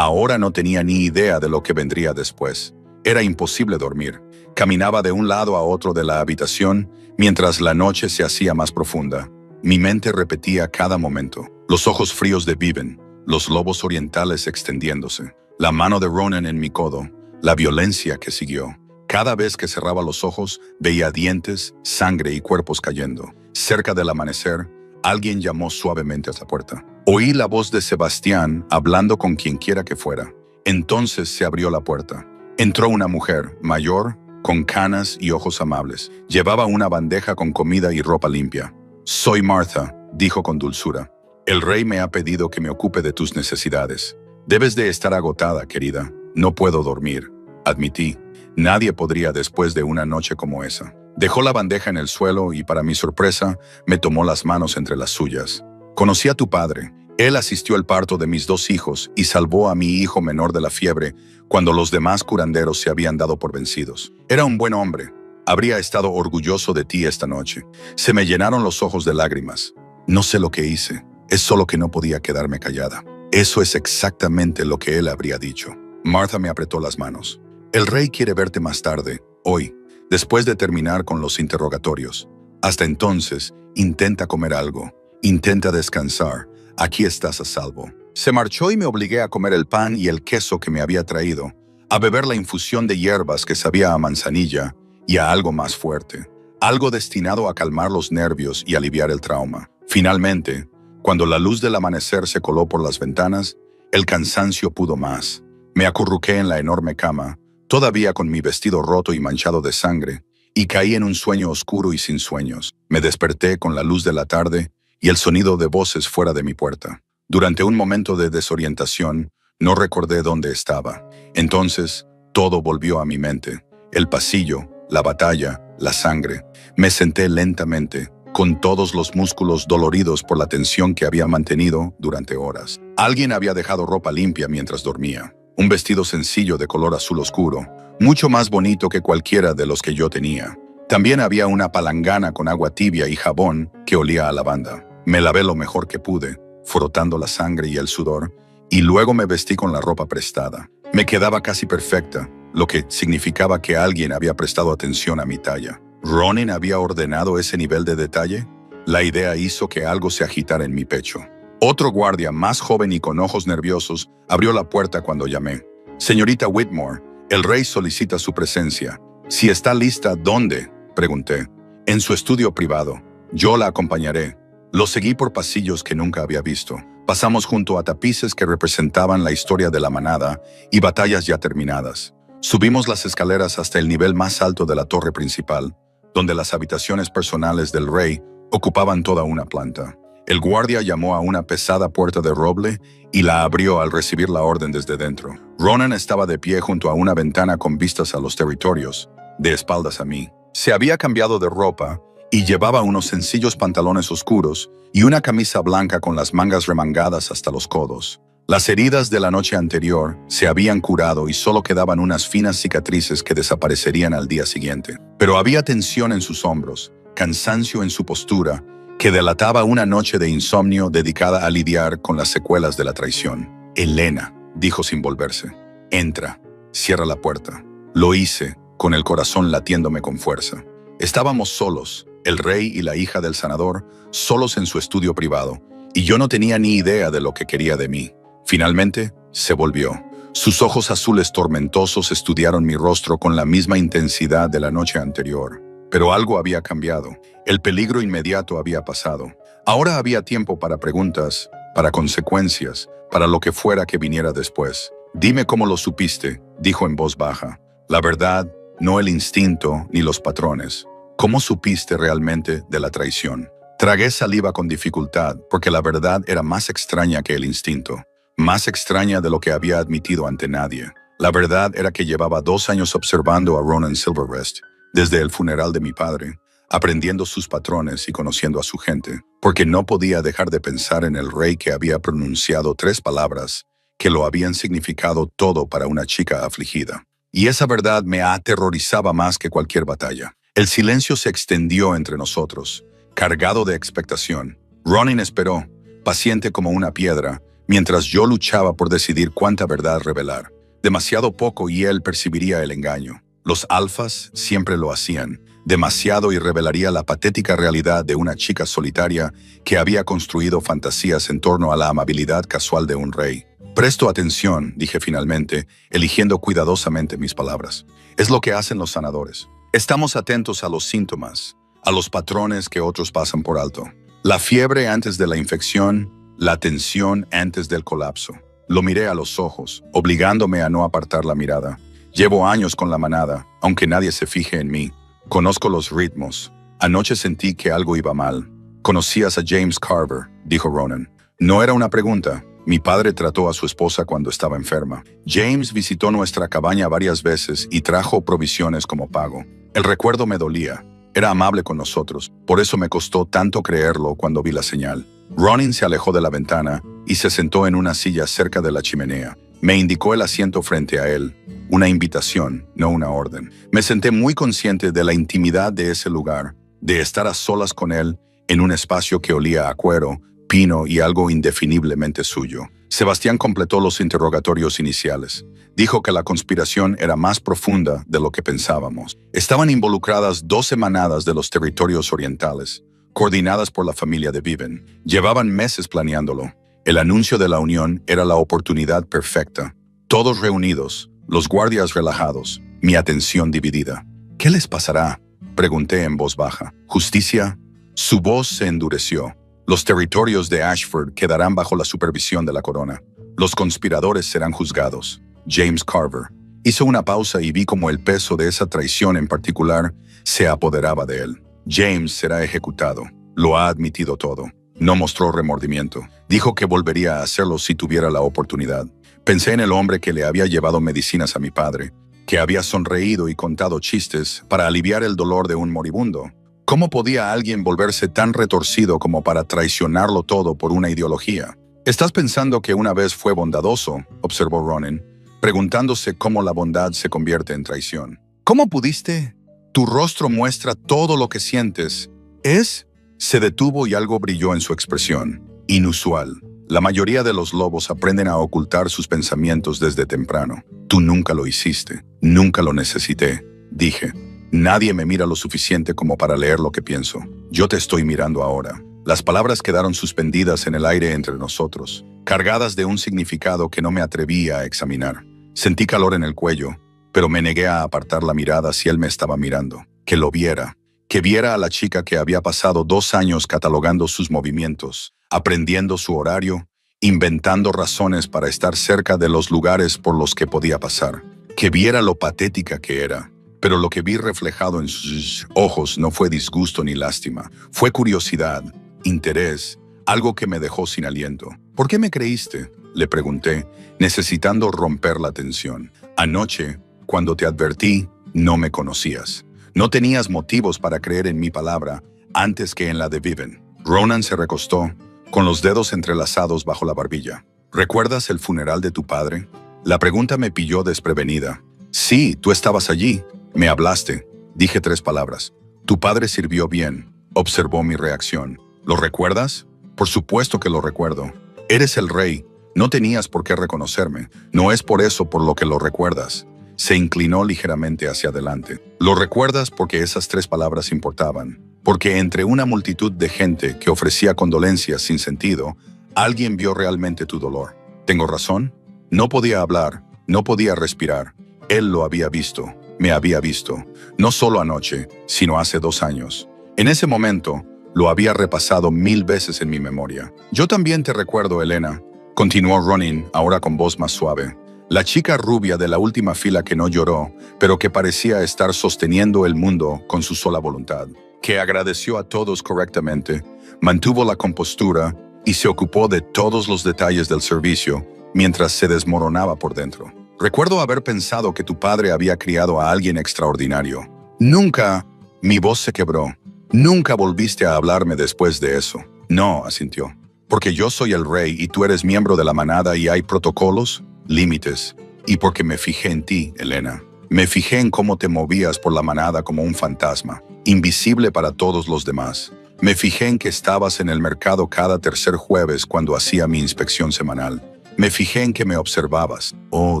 A: no tenía ni idea de lo que vendría después. Era imposible dormir. Caminaba de un lado a otro de la habitación mientras la noche se hacía más profunda. Mi mente repetía cada momento. Los ojos fríos de Viven, los lobos orientales extendiéndose, la mano de Ronan en mi codo, la violencia que siguió. Cada vez que cerraba los ojos, veía dientes, sangre y cuerpos cayendo. Cerca del amanecer, alguien llamó suavemente a la puerta. Oí la voz de Sebastián hablando con quienquiera que fuera. Entonces se abrió la puerta. Entró una mujer, mayor, con canas y ojos amables. Llevaba una bandeja con comida y ropa limpia. «Soy Martha», dijo con dulzura. «El rey me ha pedido que me ocupe de tus necesidades. Debes de estar agotada, querida. No puedo dormir», admití. Nadie podría después de una noche como esa. Dejó la bandeja en el suelo y, para mi sorpresa, me tomó las manos entre las suyas. «Conocí a tu padre. Él asistió al parto de mis 2 hijos y salvó a mi hijo menor de la fiebre cuando los demás curanderos se habían dado por vencidos. Era un buen hombre. Habría estado orgulloso de ti esta noche». Se me llenaron los ojos de lágrimas. No sé lo que hice. Es solo que no podía quedarme callada. Eso es exactamente lo que él habría dicho. Martha me apretó las manos. «El rey quiere verte más tarde, hoy, después de terminar con los interrogatorios. Hasta entonces, intenta comer algo. Intenta descansar. Aquí estás a salvo». Se marchó y me obligué a comer el pan y el queso que me había traído, a beber la infusión de hierbas que sabía a manzanilla y a algo más fuerte, algo destinado a calmar los nervios y aliviar el trauma. Finalmente, cuando la luz del amanecer se coló por las ventanas, el cansancio pudo más. Me acurruqué en la enorme cama, todavía con mi vestido roto y manchado de sangre, y caí en un sueño oscuro y sin sueños. Me desperté con la luz de la tarde y el sonido de voces fuera de mi puerta. Durante un momento de desorientación, no recordé dónde estaba. Entonces, todo volvió a mi mente. El pasillo, la batalla, la sangre. Me senté lentamente, con todos los músculos doloridos por la tensión que había mantenido durante horas. Alguien había dejado ropa limpia mientras dormía. Un vestido sencillo de color azul oscuro, mucho más bonito que cualquiera de los que yo tenía. También había una palangana con agua tibia y jabón que olía a lavanda. Me lavé lo mejor que pude, frotando la sangre y el sudor, y luego me vestí con la ropa prestada. Me quedaba casi perfecta, lo que significaba que alguien había prestado atención a mi talla. ¿Ronin había ordenado ese nivel de detalle? La idea hizo que algo se agitara en mi pecho. Otro guardia, más joven y con ojos nerviosos, abrió la puerta cuando llamé. «Señorita Whitmore, el rey solicita su presencia. Si está lista, ¿dónde?», pregunté. «En su estudio privado. Yo la acompañaré». Lo seguí por pasillos que nunca había visto. Pasamos junto a tapices que representaban la historia de la manada y batallas ya terminadas. Subimos las escaleras hasta el nivel más alto de la torre principal, donde las habitaciones personales del rey ocupaban toda una planta. El guardia llamó a una pesada puerta de roble y la abrió al recibir la orden desde dentro. Ronan estaba de pie junto a una ventana con vistas a los territorios, de espaldas a mí. Se había cambiado de ropa y llevaba unos sencillos pantalones oscuros y una camisa blanca con las mangas remangadas hasta los codos. Las heridas de la noche anterior se habían curado y solo quedaban unas finas cicatrices que desaparecerían al día siguiente. Pero había tensión en sus hombros, cansancio en su postura, que delataba una noche de insomnio dedicada a lidiar con las secuelas de la traición. «Elena», dijo sin volverse. «Entra, cierra la puerta». Lo hice, con el corazón latiéndome con fuerza. Estábamos solos, el rey y la hija del sanador, solos en su estudio privado, y yo no tenía ni idea de lo que quería de mí. Finalmente, se volvió. Sus ojos azules tormentosos estudiaron mi rostro con la misma intensidad de la noche anterior. Pero algo había cambiado. El peligro inmediato había pasado. Ahora había tiempo para preguntas, para consecuencias, para lo que fuera que viniera después. «Dime cómo lo supiste», dijo en voz baja. «La verdad, no el instinto ni los patrones. ¿Cómo supiste realmente de la traición?». Tragué saliva con dificultad, porque la verdad era más extraña que el instinto. Más extraña de lo que había admitido ante nadie. La verdad era que llevaba 2 años observando a Ronan Silverrest, desde el funeral de mi padre, aprendiendo sus patrones y conociendo a su gente, porque no podía dejar de pensar en el rey que había pronunciado 3 palabras que lo habían significado todo para una chica afligida. Y esa verdad me aterrorizaba más que cualquier batalla. El silencio se extendió entre nosotros, cargado de expectación. Ronin esperó, paciente como una piedra, mientras yo luchaba por decidir cuánta verdad revelar. Demasiado poco y él percibiría el engaño. Los alfas siempre lo hacían. Demasiado y revelaría la patética realidad de una chica solitaria que había construido fantasías en torno a la amabilidad casual de un rey. «Presto atención», dije finalmente, eligiendo cuidadosamente mis palabras. «Es lo que hacen los sanadores. Estamos atentos a los síntomas, a los patrones que otros pasan por alto. La fiebre antes de la infección, la tensión antes del colapso». Lo miré a los ojos, obligándome a no apartar la mirada. Llevo años con la manada, aunque nadie se fije en mí. Conozco los ritmos. Anoche sentí que algo iba mal. «¿Conocías a James Carver?», dijo Ronan. No era una pregunta. Mi padre trató a su esposa cuando estaba enferma. James visitó nuestra cabaña varias veces y trajo provisiones como pago. El recuerdo me dolía. Era amable con nosotros, por eso me costó tanto creerlo cuando vi la señal. Ronin se alejó de la ventana y se sentó en una silla cerca de la chimenea. Me indicó el asiento frente a él, una invitación, no una orden. Me senté muy consciente de la intimidad de ese lugar, de estar a solas con él en un espacio que olía a cuero, pino y algo indefiniblemente suyo. Sebastián completó los interrogatorios iniciales. Dijo que la conspiración era más profunda de lo que pensábamos. Estaban involucradas 12 manadas de los territorios orientales, coordinadas por la familia de Viven. Llevaban meses planeándolo. El anuncio de la unión era la oportunidad perfecta. Todos reunidos, los guardias relajados, mi atención dividida. «¿Qué les pasará?», pregunté en voz baja. «¿Justicia?». Su voz se endureció. «Los territorios de Ashford quedarán bajo la supervisión de la corona. Los conspiradores serán juzgados». James Carver. Hizo una pausa y vi cómo el peso de esa traición en particular se apoderaba de él. «James será ejecutado. Lo ha admitido todo». No mostró remordimiento. Dijo que volvería a hacerlo si tuviera la oportunidad. Pensé en el hombre que le había llevado medicinas a mi padre, que había sonreído y contado chistes para aliviar el dolor de un moribundo. ¿Cómo podía alguien volverse tan retorcido como para traicionarlo todo por una ideología? «Estás pensando que una vez fue bondadoso», observó Ronan, preguntándose cómo la bondad se convierte en traición. «¿Cómo pudiste? Tu rostro muestra todo lo que sientes. ¿Es?» Se detuvo y algo brilló en su expresión. Inusual. La mayoría de los lobos aprenden a ocultar sus pensamientos desde temprano. Tú nunca lo hiciste. Nunca lo necesité. Dije. Nadie me mira lo suficiente como para leer lo que pienso. Yo te estoy mirando ahora. Las palabras quedaron suspendidas en el aire entre nosotros, cargadas de un significado que no me atrevía a examinar. Sentí calor en el cuello, pero me negué a apartar la mirada si él me estaba mirando. Que lo viera. Que viera a la chica que había pasado 2 años catalogando sus movimientos, aprendiendo su horario, inventando razones para estar cerca de los lugares por los que podía pasar. Que viera lo patética que era. Pero lo que vi reflejado en sus ojos no fue disgusto ni lástima. Fue curiosidad, interés, algo que me dejó sin aliento. ¿Por qué me creíste?, le pregunté, necesitando romper la tensión. Anoche, cuando te advertí, no me conocías. No tenías motivos para creer en mi palabra antes que en la de Viven. Ronan se recostó, con los dedos entrelazados bajo la barbilla. ¿Recuerdas el funeral de tu padre? La pregunta me pilló desprevenida. Sí, tú estabas allí. Me hablaste. Dije 3 palabras. Tu padre sirvió bien. Observó mi reacción. ¿Lo recuerdas? Por supuesto que lo recuerdo. Eres el rey. No tenías por qué reconocerme. No es por eso por lo que lo recuerdas. Se inclinó ligeramente hacia adelante. Lo recuerdas porque esas 3 palabras importaban. Porque entre una multitud de gente que ofrecía condolencias sin sentido, alguien vio realmente tu dolor. ¿Tengo razón? No podía hablar. No podía respirar. Él lo había visto. Me había visto, no solo anoche, sino hace 2 años. En ese momento, lo había repasado 1000 veces en mi memoria. Yo también te recuerdo, Elena, continuó Ronan, ahora con voz más suave. La chica rubia de la última fila que no lloró, pero que parecía estar sosteniendo el mundo con su sola voluntad. Que agradeció a todos correctamente, mantuvo la compostura y se ocupó de todos los detalles del servicio mientras se desmoronaba por dentro. Recuerdo haber pensado que tu padre había criado a alguien extraordinario. Nunca, mi voz se quebró. Nunca volviste a hablarme después de eso. No, asintió. Porque yo soy el rey y tú eres miembro de la manada y hay protocolos, límites. Y porque me fijé en ti, Elena. Me fijé en cómo te movías por la manada como un fantasma, invisible para todos los demás. Me fijé en que estabas en el mercado cada tercer jueves cuando hacía mi inspección semanal. Me fijé en que me observabas. Oh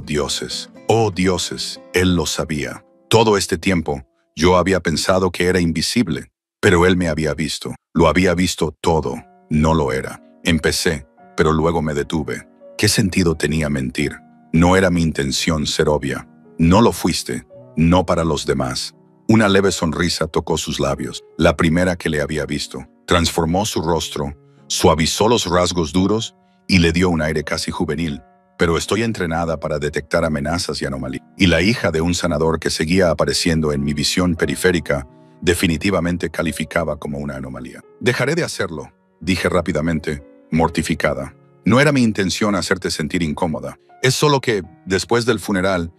A: dioses, él lo sabía. Todo este tiempo, yo había pensado que era invisible, pero él me había visto. Lo había visto todo, no lo era. Empecé, pero luego me detuve. ¿Qué sentido tenía mentir? No era mi intención ser obvia. No lo fuiste, no para los demás. Una leve sonrisa tocó sus labios, la primera que le había visto. Transformó su rostro, suavizó los rasgos duros y le dio un aire casi juvenil. Pero estoy entrenada para detectar amenazas y anomalías. Y la hija de un sanador que seguía apareciendo en mi visión periférica definitivamente calificaba como una anomalía. Dejaré de hacerlo, dije rápidamente, mortificada. No era mi intención hacerte sentir incómoda. Es solo que, después del funeral,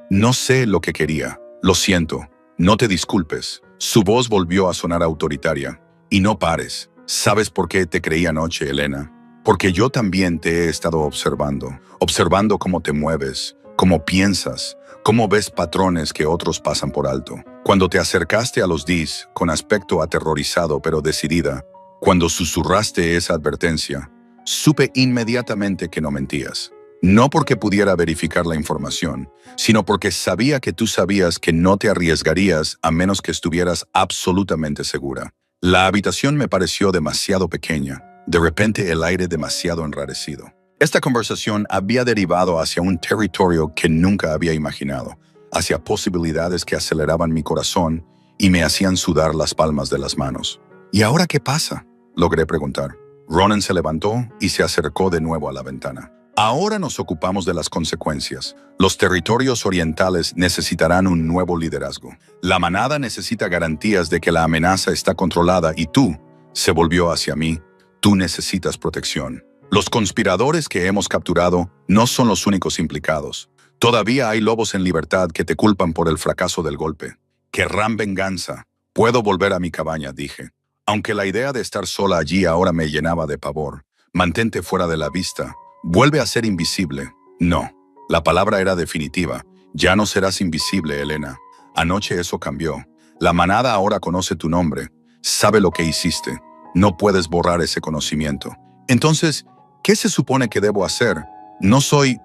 A: no sé lo que quería. Lo siento, no te disculpes. Su voz volvió a sonar autoritaria. Y no pares. ¿Sabes por qué te creí anoche, Elena? Porque yo también te he estado observando cómo te mueves, cómo piensas, cómo ves patrones que otros pasan por alto. Cuando te acercaste a los Dis con aspecto aterrorizado pero decidida, cuando susurraste esa advertencia, supe inmediatamente que no mentías. No porque pudiera verificar la información, sino porque sabía que tú sabías que no te arriesgarías a menos que estuvieras absolutamente segura. La habitación me pareció demasiado pequeña. De repente el aire demasiado enrarecido. Esta conversación había derivado hacia un territorio que nunca había imaginado, hacia posibilidades que aceleraban mi corazón y me hacían sudar las palmas de las manos. ¿Y ahora qué pasa?, logré preguntar. Ronan se levantó y se acercó de nuevo a la ventana. Ahora nos ocupamos de las consecuencias. Los territorios orientales necesitarán un nuevo liderazgo. La manada necesita garantías de que la amenaza está controlada y tú, se volvió hacia mí, tú necesitas protección. Los conspiradores que hemos capturado no son los únicos implicados. Todavía hay lobos en libertad que te culpan por el fracaso del golpe. Querrán venganza. Puedo volver a mi cabaña, dije. Aunque la idea de estar sola allí ahora me llenaba de pavor. Mantente fuera de la vista. Vuelve a ser invisible. No. La palabra era definitiva. Ya no serás invisible, Elena. Anoche eso cambió. La manada ahora conoce tu nombre. Sabe lo que hiciste. No puedes borrar ese conocimiento. Entonces, ¿qué se supone que debo hacer? No soy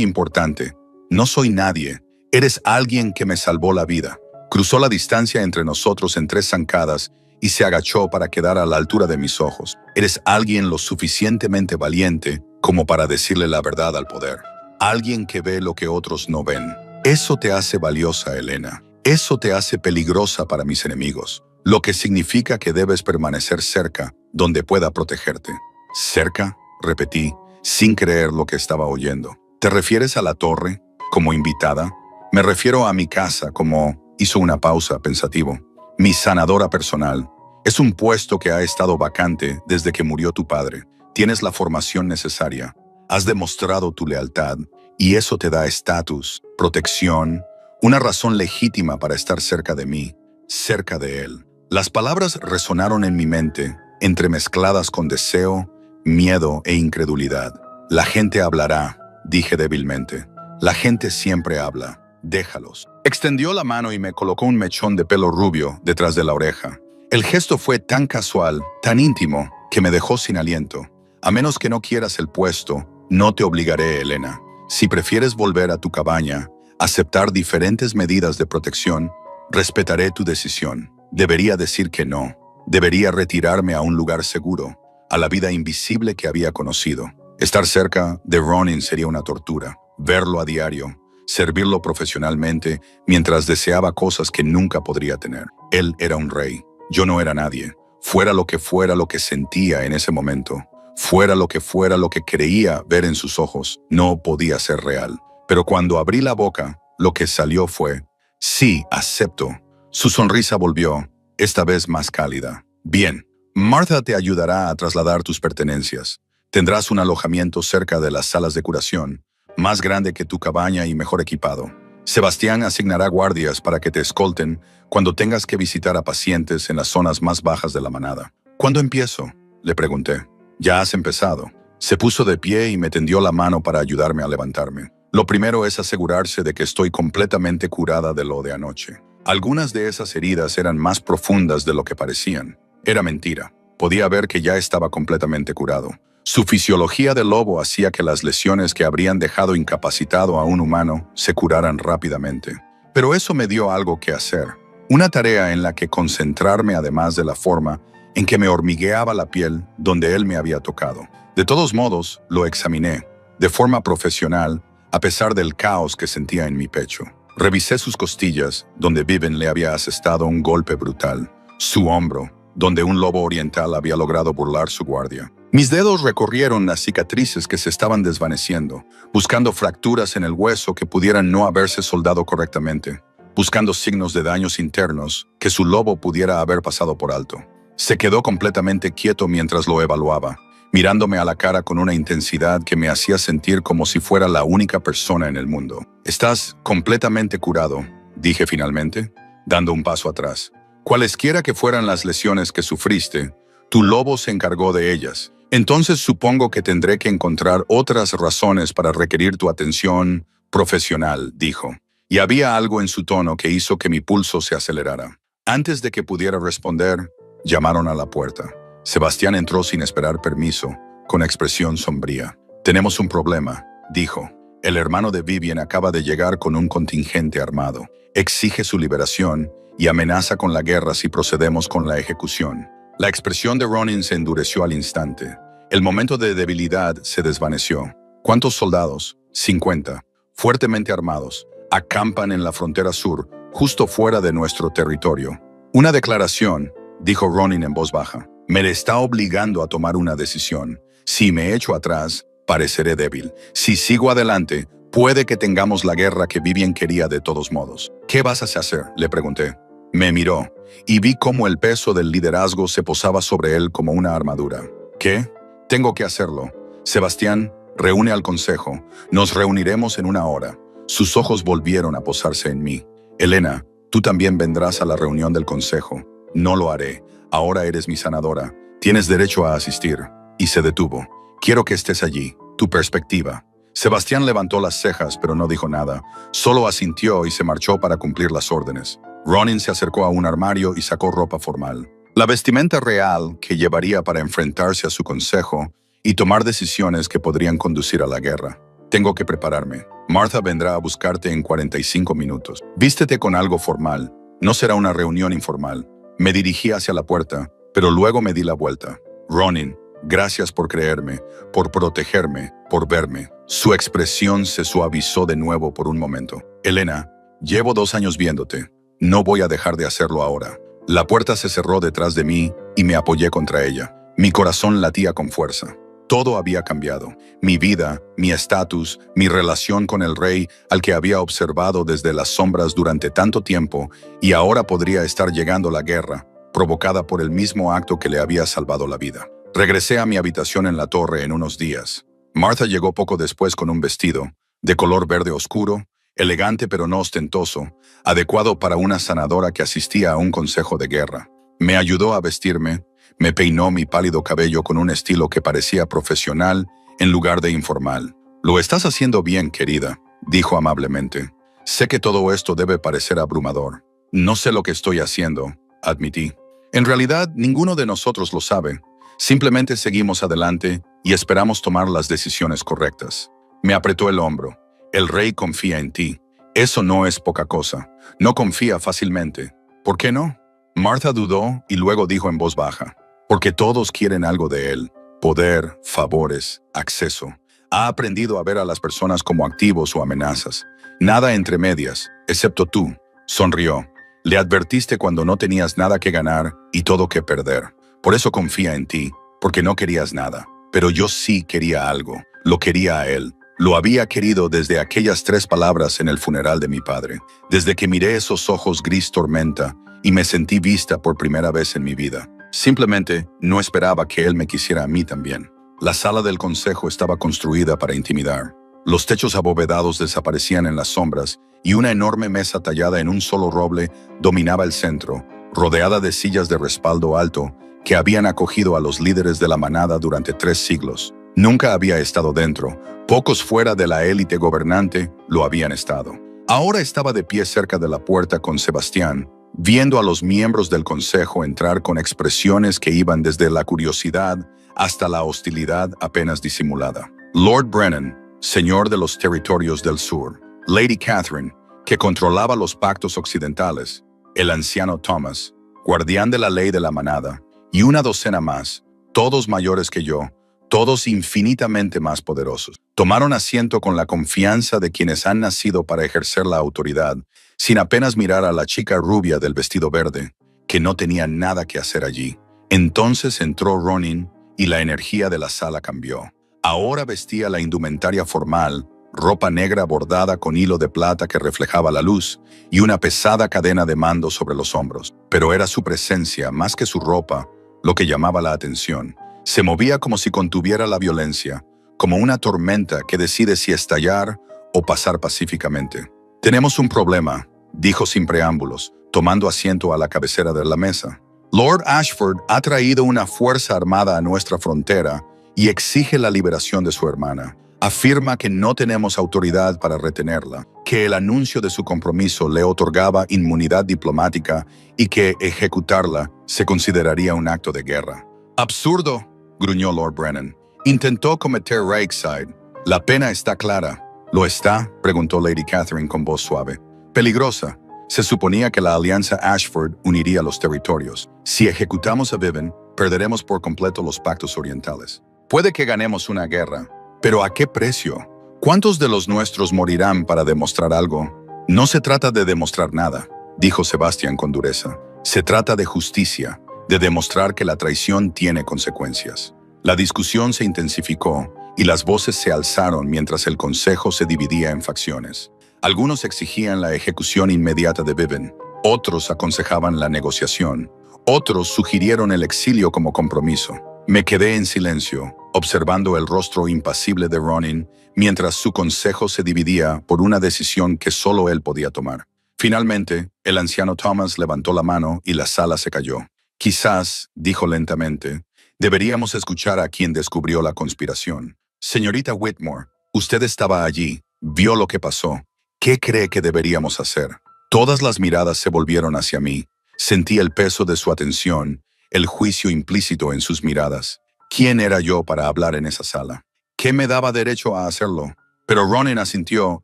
A: importante. No soy nadie. Eres alguien que me salvó la vida. Cruzó la distancia entre nosotros en 3 zancadas y se agachó para quedar a la altura de mis ojos. Eres alguien lo suficientemente valiente como para decirle la verdad al poder. Alguien que ve lo que otros no ven. Eso te hace valiosa, Elena. Eso te hace peligrosa para mis enemigos. Lo que significa que debes permanecer cerca, donde pueda protegerte. ¿Cerca? Repetí, sin creer lo que estaba oyendo. ¿Te refieres a la torre, como invitada? Me refiero a mi casa, como... Hizo una pausa, pensativo. Mi sanadora personal. Es un puesto que ha estado vacante desde que murió tu padre. Tienes la formación necesaria. Has demostrado tu lealtad y eso te da estatus, protección, una razón legítima para estar cerca de mí, cerca de él. Las palabras resonaron en mi mente, entremezcladas con deseo, miedo e incredulidad. La gente hablará, dije débilmente. La gente siempre habla. Déjalos. Extendió la mano y me colocó un mechón de pelo rubio detrás de la oreja. El gesto fue tan casual, tan íntimo, que me dejó sin aliento. A menos que no quieras el puesto, no te obligaré, Elena. Si prefieres volver a tu cabaña, aceptar diferentes medidas de protección, respetaré tu decisión. Debería decir que no. Debería retirarme a un lugar seguro, a la vida invisible que había conocido. Estar cerca de Ronin sería una tortura. Verlo a diario, servirlo profesionalmente mientras deseaba cosas que nunca podría tener. Él era un rey. Yo no era nadie. Fuera lo que sentía en ese momento, fuera lo que creía ver en sus ojos, no podía ser real. Pero cuando abrí la boca, lo que salió fue, sí, acepto. Su sonrisa volvió, esta vez más cálida. Bien, Martha te ayudará a trasladar tus pertenencias. Tendrás un alojamiento cerca de las salas de curación, más grande que tu cabaña y mejor equipado. Sebastián asignará guardias para que te escolten cuando tengas que visitar a pacientes en las zonas más bajas de la manada. ¿Cuándo empiezo?, le pregunté. Ya has empezado. Se puso de pie y me tendió la mano para ayudarme a levantarme. Lo primero es asegurarse de que estoy completamente curada de lo de anoche. Algunas de esas heridas eran más profundas de lo que parecían. Era mentira. Podía ver que ya estaba completamente curado. Su fisiología de lobo hacía que las lesiones que habrían dejado incapacitado a un humano se curaran rápidamente. Pero eso me dio algo que hacer. Una tarea en la que concentrarme además de la forma en que me hormigueaba la piel donde él me había tocado. De todos modos, lo examiné, de forma profesional, a pesar del caos que sentía en mi pecho. Revisé sus costillas, donde Viven le había asestado un golpe brutal. Su hombro, donde un lobo oriental había logrado burlar su guardia. Mis dedos recorrieron las cicatrices que se estaban desvaneciendo, buscando fracturas en el hueso que pudieran no haberse soldado correctamente, buscando signos de daños internos que su lobo pudiera haber pasado por alto. Se quedó completamente quieto mientras lo evaluaba, mirándome a la cara con una intensidad que me hacía sentir como si fuera la única persona en el mundo. «Estás completamente curado», dije finalmente, dando un paso atrás. «Cualesquiera que fueran las lesiones que sufriste, tu lobo se encargó de ellas. Entonces supongo que tendré que encontrar otras razones para requerir tu atención profesional», dijo. Y había algo en su tono que hizo que mi pulso se acelerara. Antes de que pudiera responder, llamaron a la puerta. Sebastián entró sin esperar permiso, con expresión sombría. «Tenemos un problema», dijo. «El hermano de Vivian acaba de llegar con un contingente armado. Exige su liberación y amenaza con la guerra si procedemos con la ejecución». La expresión de Ronin se endureció al instante. El momento de debilidad se desvaneció. «¿Cuántos soldados?». «50. Fuertemente armados. Acampan en la frontera sur, justo fuera de nuestro territorio». «Una declaración», dijo Ronin en voz baja. «Me está obligando a tomar una decisión. Si me echo atrás, pareceré débil. Si sigo adelante, puede que tengamos la guerra que Vivian quería de todos modos». «¿Qué vas a hacer?», le pregunté. Me miró, y vi cómo el peso del liderazgo se posaba sobre él como una armadura. «¿Qué? Tengo que hacerlo. Sebastián, reúne al consejo. Nos reuniremos en 1 hora. Sus ojos volvieron a posarse en mí. Elena, tú también vendrás a la reunión del consejo. No lo haré. Ahora eres mi sanadora. Tienes derecho a asistir. Y se detuvo. Quiero que estés allí. Tu perspectiva. Sebastián levantó las cejas, pero no dijo nada. Solo asintió y se marchó para cumplir las órdenes. Ronin se acercó a un armario y sacó ropa formal. La vestimenta real que llevaría para enfrentarse a su consejo y tomar decisiones que podrían conducir a la guerra. Tengo que prepararme. Martha vendrá a buscarte en 45 minutos. Vístete con algo formal. No será una reunión informal. Me dirigí hacia la puerta, pero luego me di la vuelta. Ronin, gracias por creerme, por protegerme, por verme. Su expresión se suavizó de nuevo por un momento. Elena, llevo 2 años viéndote. No voy a dejar de hacerlo ahora. La puerta se cerró detrás de mí y me apoyé contra ella. Mi corazón latía con fuerza. Todo había cambiado. Mi vida, mi estatus, mi relación con el rey al que había observado desde las sombras durante tanto tiempo, y ahora podría estar llegando la guerra, provocada por el mismo acto que le había salvado la vida. Regresé a mi habitación en la torre en unos días. Martha llegó poco después con un vestido, de color verde oscuro, elegante pero no ostentoso, adecuado para una sanadora que asistía a un consejo de guerra. Me ayudó a vestirme, me peinó mi pálido cabello con un estilo que parecía profesional en lugar de informal. Lo estás haciendo bien, querida, dijo amablemente. Sé que todo esto debe parecer abrumador. No sé lo que estoy haciendo, admití. En realidad, ninguno de nosotros lo sabe. Simplemente seguimos adelante y esperamos tomar las decisiones correctas. Me apretó el hombro. El rey confía en ti. Eso no es poca cosa. No confía fácilmente. ¿Por qué no? Martha dudó y luego dijo en voz baja. Porque todos quieren algo de él. Poder, favores, acceso. Ha aprendido a ver a las personas como activos o amenazas. Nada entre medias, excepto tú. Sonrió. Le advertiste cuando no tenías nada que ganar y todo que perder. Por eso confía en ti, porque no querías nada. Pero yo sí quería algo. Lo quería a él. Lo había querido desde aquellas 3 palabras en el funeral de mi padre. Desde que miré esos ojos gris tormenta y me sentí vista por primera vez en mi vida. Simplemente no esperaba que él me quisiera a mí también. La sala del consejo estaba construida para intimidar. Los techos abovedados desaparecían en las sombras y una enorme mesa tallada en un solo roble dominaba el centro, rodeada de sillas de respaldo alto que habían acogido a los líderes de la manada durante 3 siglos. Nunca había estado dentro. Pocos fuera de la élite gobernante lo habían estado. Ahora estaba de pie cerca de la puerta con Sebastián, viendo a los miembros del consejo entrar con expresiones que iban desde la curiosidad hasta la hostilidad apenas disimulada. Lord Brennan, señor de los territorios del sur, Lady Catherine, que controlaba los pactos occidentales, el anciano Thomas, guardián de la ley de la manada, y una docena más, todos mayores que yo, todos infinitamente más poderosos. Tomaron asiento con la confianza de quienes han nacido para ejercer la autoridad, sin apenas mirar a la chica rubia del vestido verde, que no tenía nada que hacer allí. Entonces entró Ronin y la energía de la sala cambió. Ahora vestía la indumentaria formal, ropa negra bordada con hilo de plata que reflejaba la luz y una pesada cadena de mando sobre los hombros. Pero era su presencia, más que su ropa, lo que llamaba la atención. Se movía como si contuviera la violencia, como una tormenta que decide si estallar o pasar pacíficamente. «Tenemos un problema», dijo sin preámbulos, tomando asiento a la cabecera de la mesa. «Lord Ashford ha traído una fuerza armada a nuestra frontera y exige la liberación de su hermana. Afirma que no tenemos autoridad para retenerla, que el anuncio de su compromiso le otorgaba inmunidad diplomática y que ejecutarla se consideraría un acto de guerra». «Absurdo», gruñó Lord Brennan. «Intentó cometer regicide. La pena está clara». «¿Lo está?», preguntó Lady Catherine con voz suave. «Peligrosa. Se suponía que la alianza Ashford uniría los territorios. Si ejecutamos a Viven, perderemos por completo los pactos orientales. Puede que ganemos una guerra, pero ¿a qué precio? ¿Cuántos de los nuestros morirán para demostrar algo? No se trata de demostrar nada», dijo Sebastián con dureza. «Se trata de justicia, de demostrar que la traición tiene consecuencias». La discusión se intensificó y las voces se alzaron mientras el consejo se dividía en facciones. Algunos exigían la ejecución inmediata de Viven, otros aconsejaban la negociación, otros sugirieron el exilio como compromiso. Me quedé en silencio, observando el rostro impasible de Ronin, mientras su consejo se dividía por una decisión que solo él podía tomar. Finalmente, el anciano Thomas levantó la mano y la sala se cayó. Quizás, dijo lentamente, deberíamos escuchar a quien descubrió la conspiración. Señorita Whitmore, usted estaba allí, vio lo que pasó. ¿Qué cree que deberíamos hacer? Todas las miradas se volvieron hacia mí. Sentí el peso de su atención, el juicio implícito en sus miradas. ¿Quién era yo para hablar en esa sala? ¿Qué me daba derecho a hacerlo? Pero Ronin asintió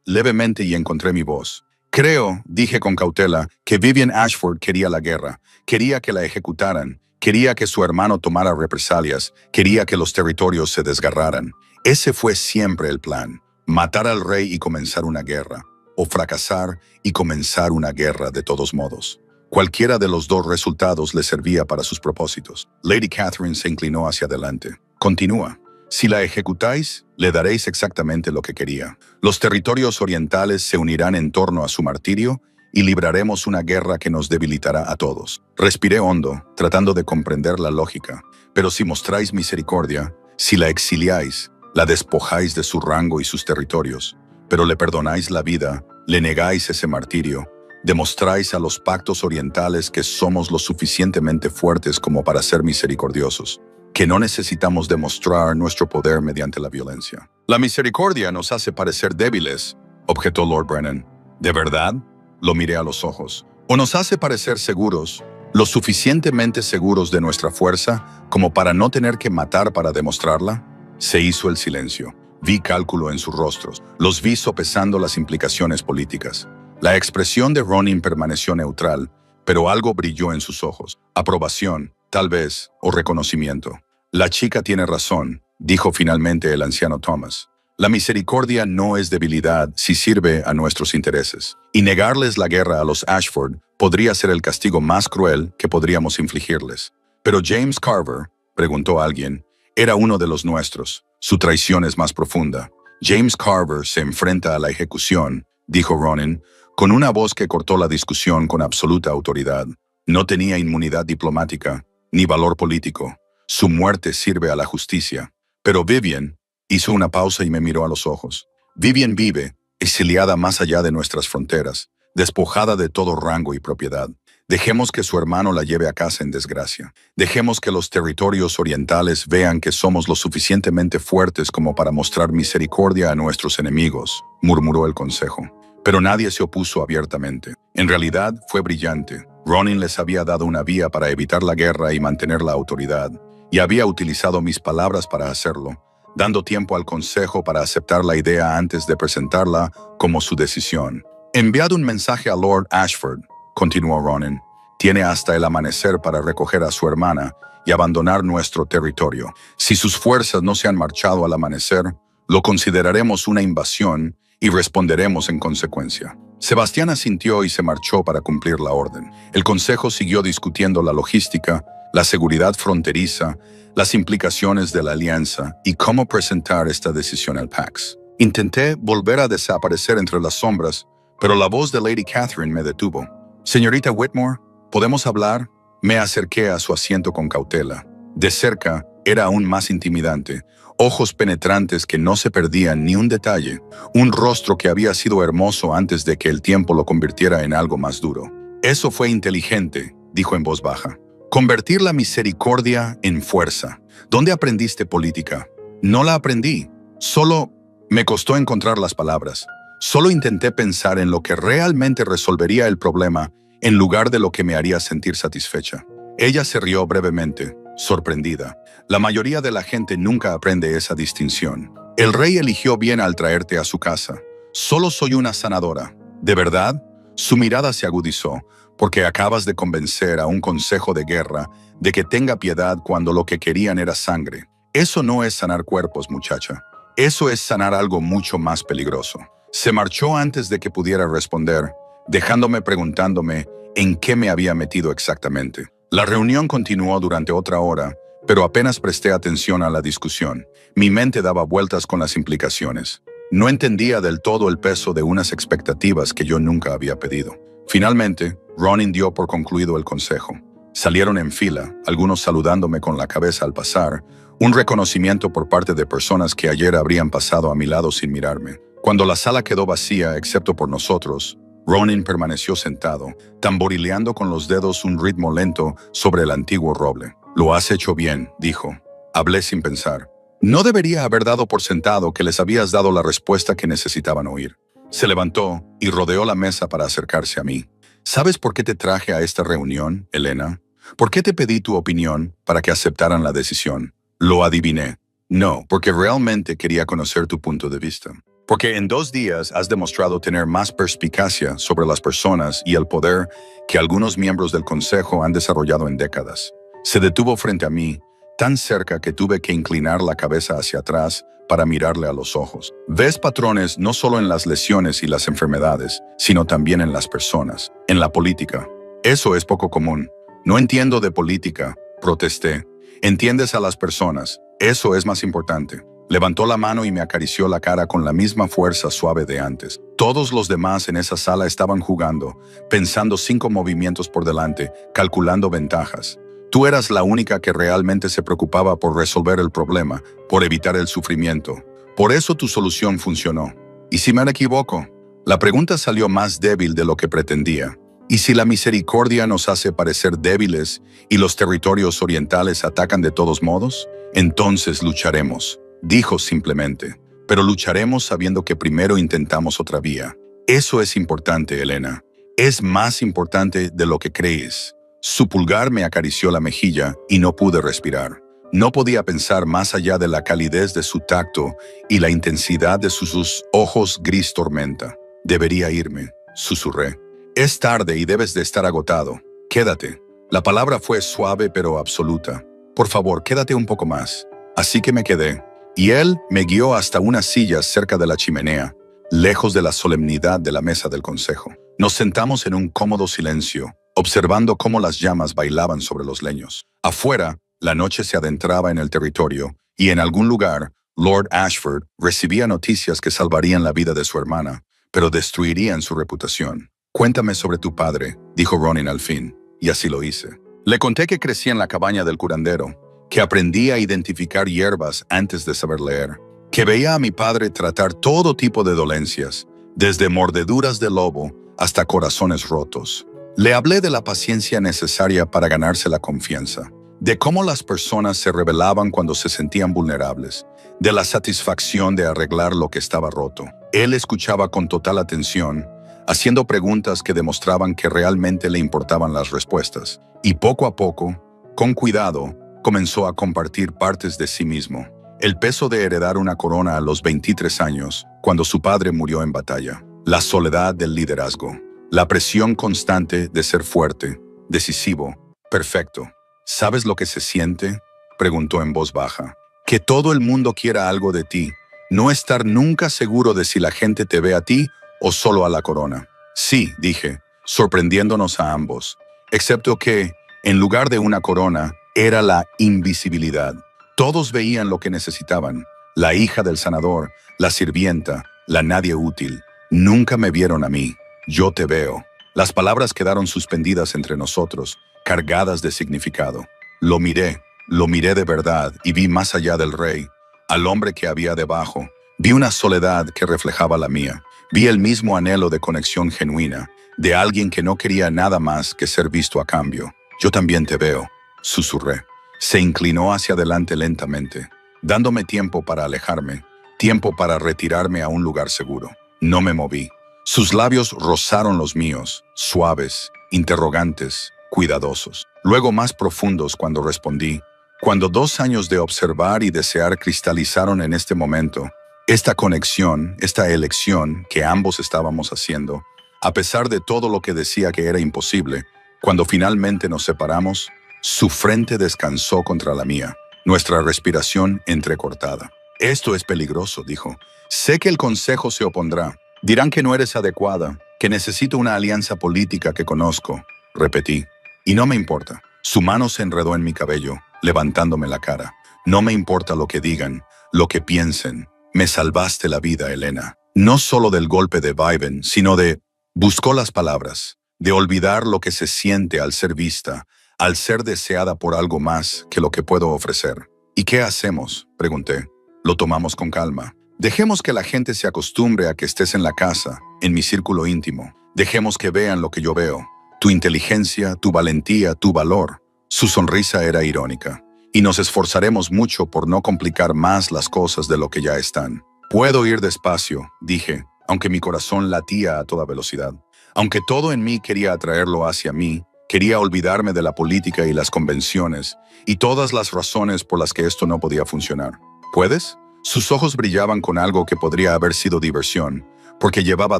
A: levemente y encontré mi voz. Creo, dije con cautela, que Vivian Ashford quería la guerra, quería que la ejecutaran, quería que su hermano tomara represalias, quería que los territorios se desgarraran. Ese fue siempre el plan, matar al rey y comenzar una guerra, o fracasar y comenzar una guerra de todos modos. Cualquiera de los dos resultados le servía para sus propósitos. Lady Catherine se inclinó hacia adelante. Continúa. Si la ejecutáis, le daréis exactamente lo que quería. Los territorios orientales se unirán en torno a su martirio y libraremos una guerra que nos debilitará a todos. Respiré hondo, tratando de comprender la lógica. Pero si mostráis misericordia, si la exiliáis, la despojáis de su rango y sus territorios, pero le perdonáis la vida, le negáis ese martirio, demostráis a los pactos orientales que somos lo suficientemente fuertes como para ser misericordiosos, que no necesitamos demostrar nuestro poder mediante la violencia. La misericordia nos hace parecer débiles, objetó Lord Brennan. ¿De verdad? Lo miré a los ojos. ¿O nos hace parecer seguros, lo suficientemente seguros de nuestra fuerza como para no tener que matar para demostrarla? Se hizo el silencio. Vi cálculo en sus rostros. Los vi sopesando las implicaciones políticas. La expresión de Ronin permaneció neutral, pero algo brilló en sus ojos. Aprobación, tal vez, o reconocimiento. La chica tiene razón, dijo finalmente el anciano Thomas. La misericordia no es debilidad si sirve a nuestros intereses. Y negarles la guerra a los Ashford podría ser el castigo más cruel que podríamos infligirles. Pero James Carver, preguntó alguien, era uno de los nuestros. Su traición es más profunda. James Carver se enfrenta a la ejecución, dijo Ronin, con una voz que cortó la discusión con absoluta autoridad. No tenía inmunidad diplomática, ni valor político. Su muerte sirve a la justicia. Pero Vivian hizo una pausa y me miró a los ojos. Vivian vive, exiliada más allá de nuestras fronteras, despojada de todo rango y propiedad. Dejemos que su hermano la lleve a casa en desgracia. Dejemos que los territorios orientales vean que somos lo suficientemente fuertes como para mostrar misericordia a nuestros enemigos, murmuró el consejo. Pero nadie se opuso abiertamente. En realidad, fue brillante. Ronin les había dado una vía para evitar la guerra y mantener la autoridad, y había utilizado mis palabras para hacerlo, dando tiempo al consejo para aceptar la idea antes de presentarla como su decisión. Enviad un mensaje a Lord Ashford, continuó Ronin. Tiene hasta el amanecer para recoger a su hermana y abandonar nuestro territorio. Si sus fuerzas no se han marchado al amanecer, lo consideraremos una invasión y responderemos en consecuencia. Sebastián asintió y se marchó para cumplir la orden. El consejo siguió discutiendo la logística, la seguridad fronteriza, las implicaciones de la alianza y cómo presentar esta decisión al Pax. Intenté volver a desaparecer entre las sombras, pero la voz de Lady Catherine me detuvo. Señorita Whitmore, ¿podemos hablar? Me acerqué a su asiento con cautela. De cerca, era aún más intimidante. Ojos penetrantes que no se perdían ni un detalle. Un rostro que había sido hermoso antes de que el tiempo lo convirtiera en algo más duro. Eso fue inteligente, dijo en voz baja. Convertir la misericordia en fuerza. ¿Dónde aprendiste política? No la aprendí. Solo me costó encontrar las palabras. Solo intenté pensar en lo que realmente resolvería el problema en lugar de lo que me haría sentir satisfecha. Ella se rió brevemente, sorprendida. La mayoría de la gente nunca aprende esa distinción. El rey eligió bien al traerte a su casa. Solo soy una sanadora. ¿De verdad? Su mirada se agudizó, porque acabas de convencer a un consejo de guerra de que tenga piedad cuando lo que querían era sangre. Eso no es sanar cuerpos, muchacha. Eso es sanar algo mucho más peligroso. Se marchó antes de que pudiera responder, dejándome preguntándome en qué me había metido exactamente. La reunión continuó durante otra hora, pero apenas presté atención a la discusión. Mi mente daba vueltas con las implicaciones. No entendía del todo el peso de unas expectativas que yo nunca había pedido. Finalmente, Ronin dio por concluido el consejo. Salieron en fila, algunos saludándome con la cabeza al pasar, Un reconocimiento por parte de personas que ayer habrían pasado a mi lado sin mirarme. Cuando la sala quedó vacía, excepto por nosotros, Ronin permaneció sentado, tamborileando con los dedos un ritmo lento sobre el antiguo roble. «Lo has hecho bien», dijo. Hablé sin pensar. No debería haber dado por sentado que les habías dado la respuesta que necesitaban oír. Se levantó y rodeó la mesa para acercarse a mí. ¿Sabes por qué te traje a esta reunión, Elena? ¿Por qué te pedí tu opinión para que aceptaran la decisión? Lo adiviné. No, porque realmente quería conocer tu punto de vista. Porque en 2 días has demostrado tener más perspicacia sobre las personas y el poder que algunos miembros del Consejo han desarrollado en décadas. Se detuvo frente a mí, tan cerca que tuve que inclinar la cabeza hacia atrás para mirarle a los ojos. Ves patrones no solo en las lesiones y las enfermedades, sino también en las personas, en la política. Eso es poco común. No entiendo de política, protesté. Entiendes a las personas, eso es más importante. Levantó la mano y me acarició la cara con la misma fuerza suave de antes. Todos los demás en esa sala estaban jugando, pensando 5 movimientos por delante, calculando ventajas. Tú eras la única que realmente se preocupaba por resolver el problema, por evitar el sufrimiento. Por eso tu solución funcionó. ¿Y si me equivoco? La pregunta salió más débil de lo que pretendía. ¿Y si la misericordia nos hace parecer débiles y los territorios orientales atacan de todos modos? Entonces lucharemos, dijo simplemente. Pero lucharemos sabiendo que primero intentamos otra vía. Eso es importante, Elena. Es más importante de lo que crees. Su pulgar me acarició la mejilla y no pude respirar. No podía pensar más allá de la calidez de su tacto y la intensidad de sus ojos gris tormenta. Debería irme, susurré. Es tarde y debes de estar agotado. Quédate. La palabra fue suave pero absoluta. Por favor, quédate un poco más. Así que me quedé. Y él me guió hasta una silla cerca de la chimenea, lejos de la solemnidad de la mesa del consejo. Nos sentamos en un cómodo silencio, observando cómo las llamas bailaban sobre los leños. Afuera, la noche se adentraba en el territorio, y en algún lugar, Lord Ashford recibía noticias que salvarían la vida de su hermana, pero destruirían su reputación. «Cuéntame sobre tu padre», dijo Ronin al fin, y así lo hice. Le conté que crecí en la cabaña del curandero, que aprendí a identificar hierbas antes de saber leer, que veía a mi padre tratar todo tipo de dolencias, desde mordeduras de lobo hasta corazones rotos. Le hablé de la paciencia necesaria para ganarse la confianza, de cómo las personas se rebelaban cuando se sentían vulnerables, de la satisfacción de arreglar lo que estaba roto. Él escuchaba con total atención, haciendo preguntas que demostraban que realmente le importaban las respuestas, y poco a poco, con cuidado, comenzó a compartir partes de sí mismo. El peso de heredar una corona a los 23 años, cuando su padre murió en batalla. La soledad del liderazgo. La presión constante de ser fuerte, decisivo, perfecto. ¿Sabes lo que se siente?, preguntó en voz baja. Que todo el mundo quiera algo de ti. No estar nunca seguro de si la gente te ve a ti o solo a la corona. Sí, dije, sorprendiéndonos a ambos. Excepto que, en lugar de una corona, era la invisibilidad. Todos veían lo que necesitaban. La hija del sanador, la sirvienta, la nadie útil. Nunca me vieron a mí. Yo te veo. Las palabras quedaron suspendidas entre nosotros, cargadas de significado. Lo miré de verdad y vi más allá del rey, al hombre que había debajo. Vi una soledad que reflejaba la mía. Vi el mismo anhelo de conexión genuina, de alguien que no quería nada más que ser visto a cambio. Yo también te veo, susurré. Se inclinó hacia adelante lentamente, dándome tiempo para alejarme, tiempo para retirarme a un lugar seguro. No me moví. Sus labios rozaron los míos, suaves, interrogantes, cuidadosos. Luego más profundos cuando respondí. Cuando 2 años de observar y desear cristalizaron en este momento, esta conexión, esta elección que ambos estábamos haciendo, a pesar de todo lo que decía que era imposible, cuando finalmente nos separamos, su frente descansó contra la mía, nuestra respiración entrecortada. Esto es peligroso, dijo. Sé que el consejo se opondrá. Dirán que no eres adecuada, que necesito una alianza política que conozco, repetí. Y no me importa. Su mano se enredó en mi cabello, levantándome la cara. No me importa lo que digan, lo que piensen. Me salvaste la vida, Elena. No solo del golpe de Viven, sino de... Buscó las palabras, de olvidar lo que se siente al ser vista, al ser deseada por algo más que lo que puedo ofrecer. ¿Y qué hacemos?, pregunté. Lo tomamos con calma. Dejemos que la gente se acostumbre a que estés en la casa, en mi círculo íntimo. Dejemos que vean lo que yo veo. Tu inteligencia, tu valentía, tu valor. Su sonrisa era irónica. Y nos esforzaremos mucho por no complicar más las cosas de lo que ya están. Puedo ir despacio, dije, aunque mi corazón latía a toda velocidad. Aunque todo en mí quería atraerlo hacia mí, quería olvidarme de la política y las convenciones, y todas las razones por las que esto no podía funcionar. ¿Puedes? Sus ojos brillaban con algo que podría haber sido diversión, porque llevaba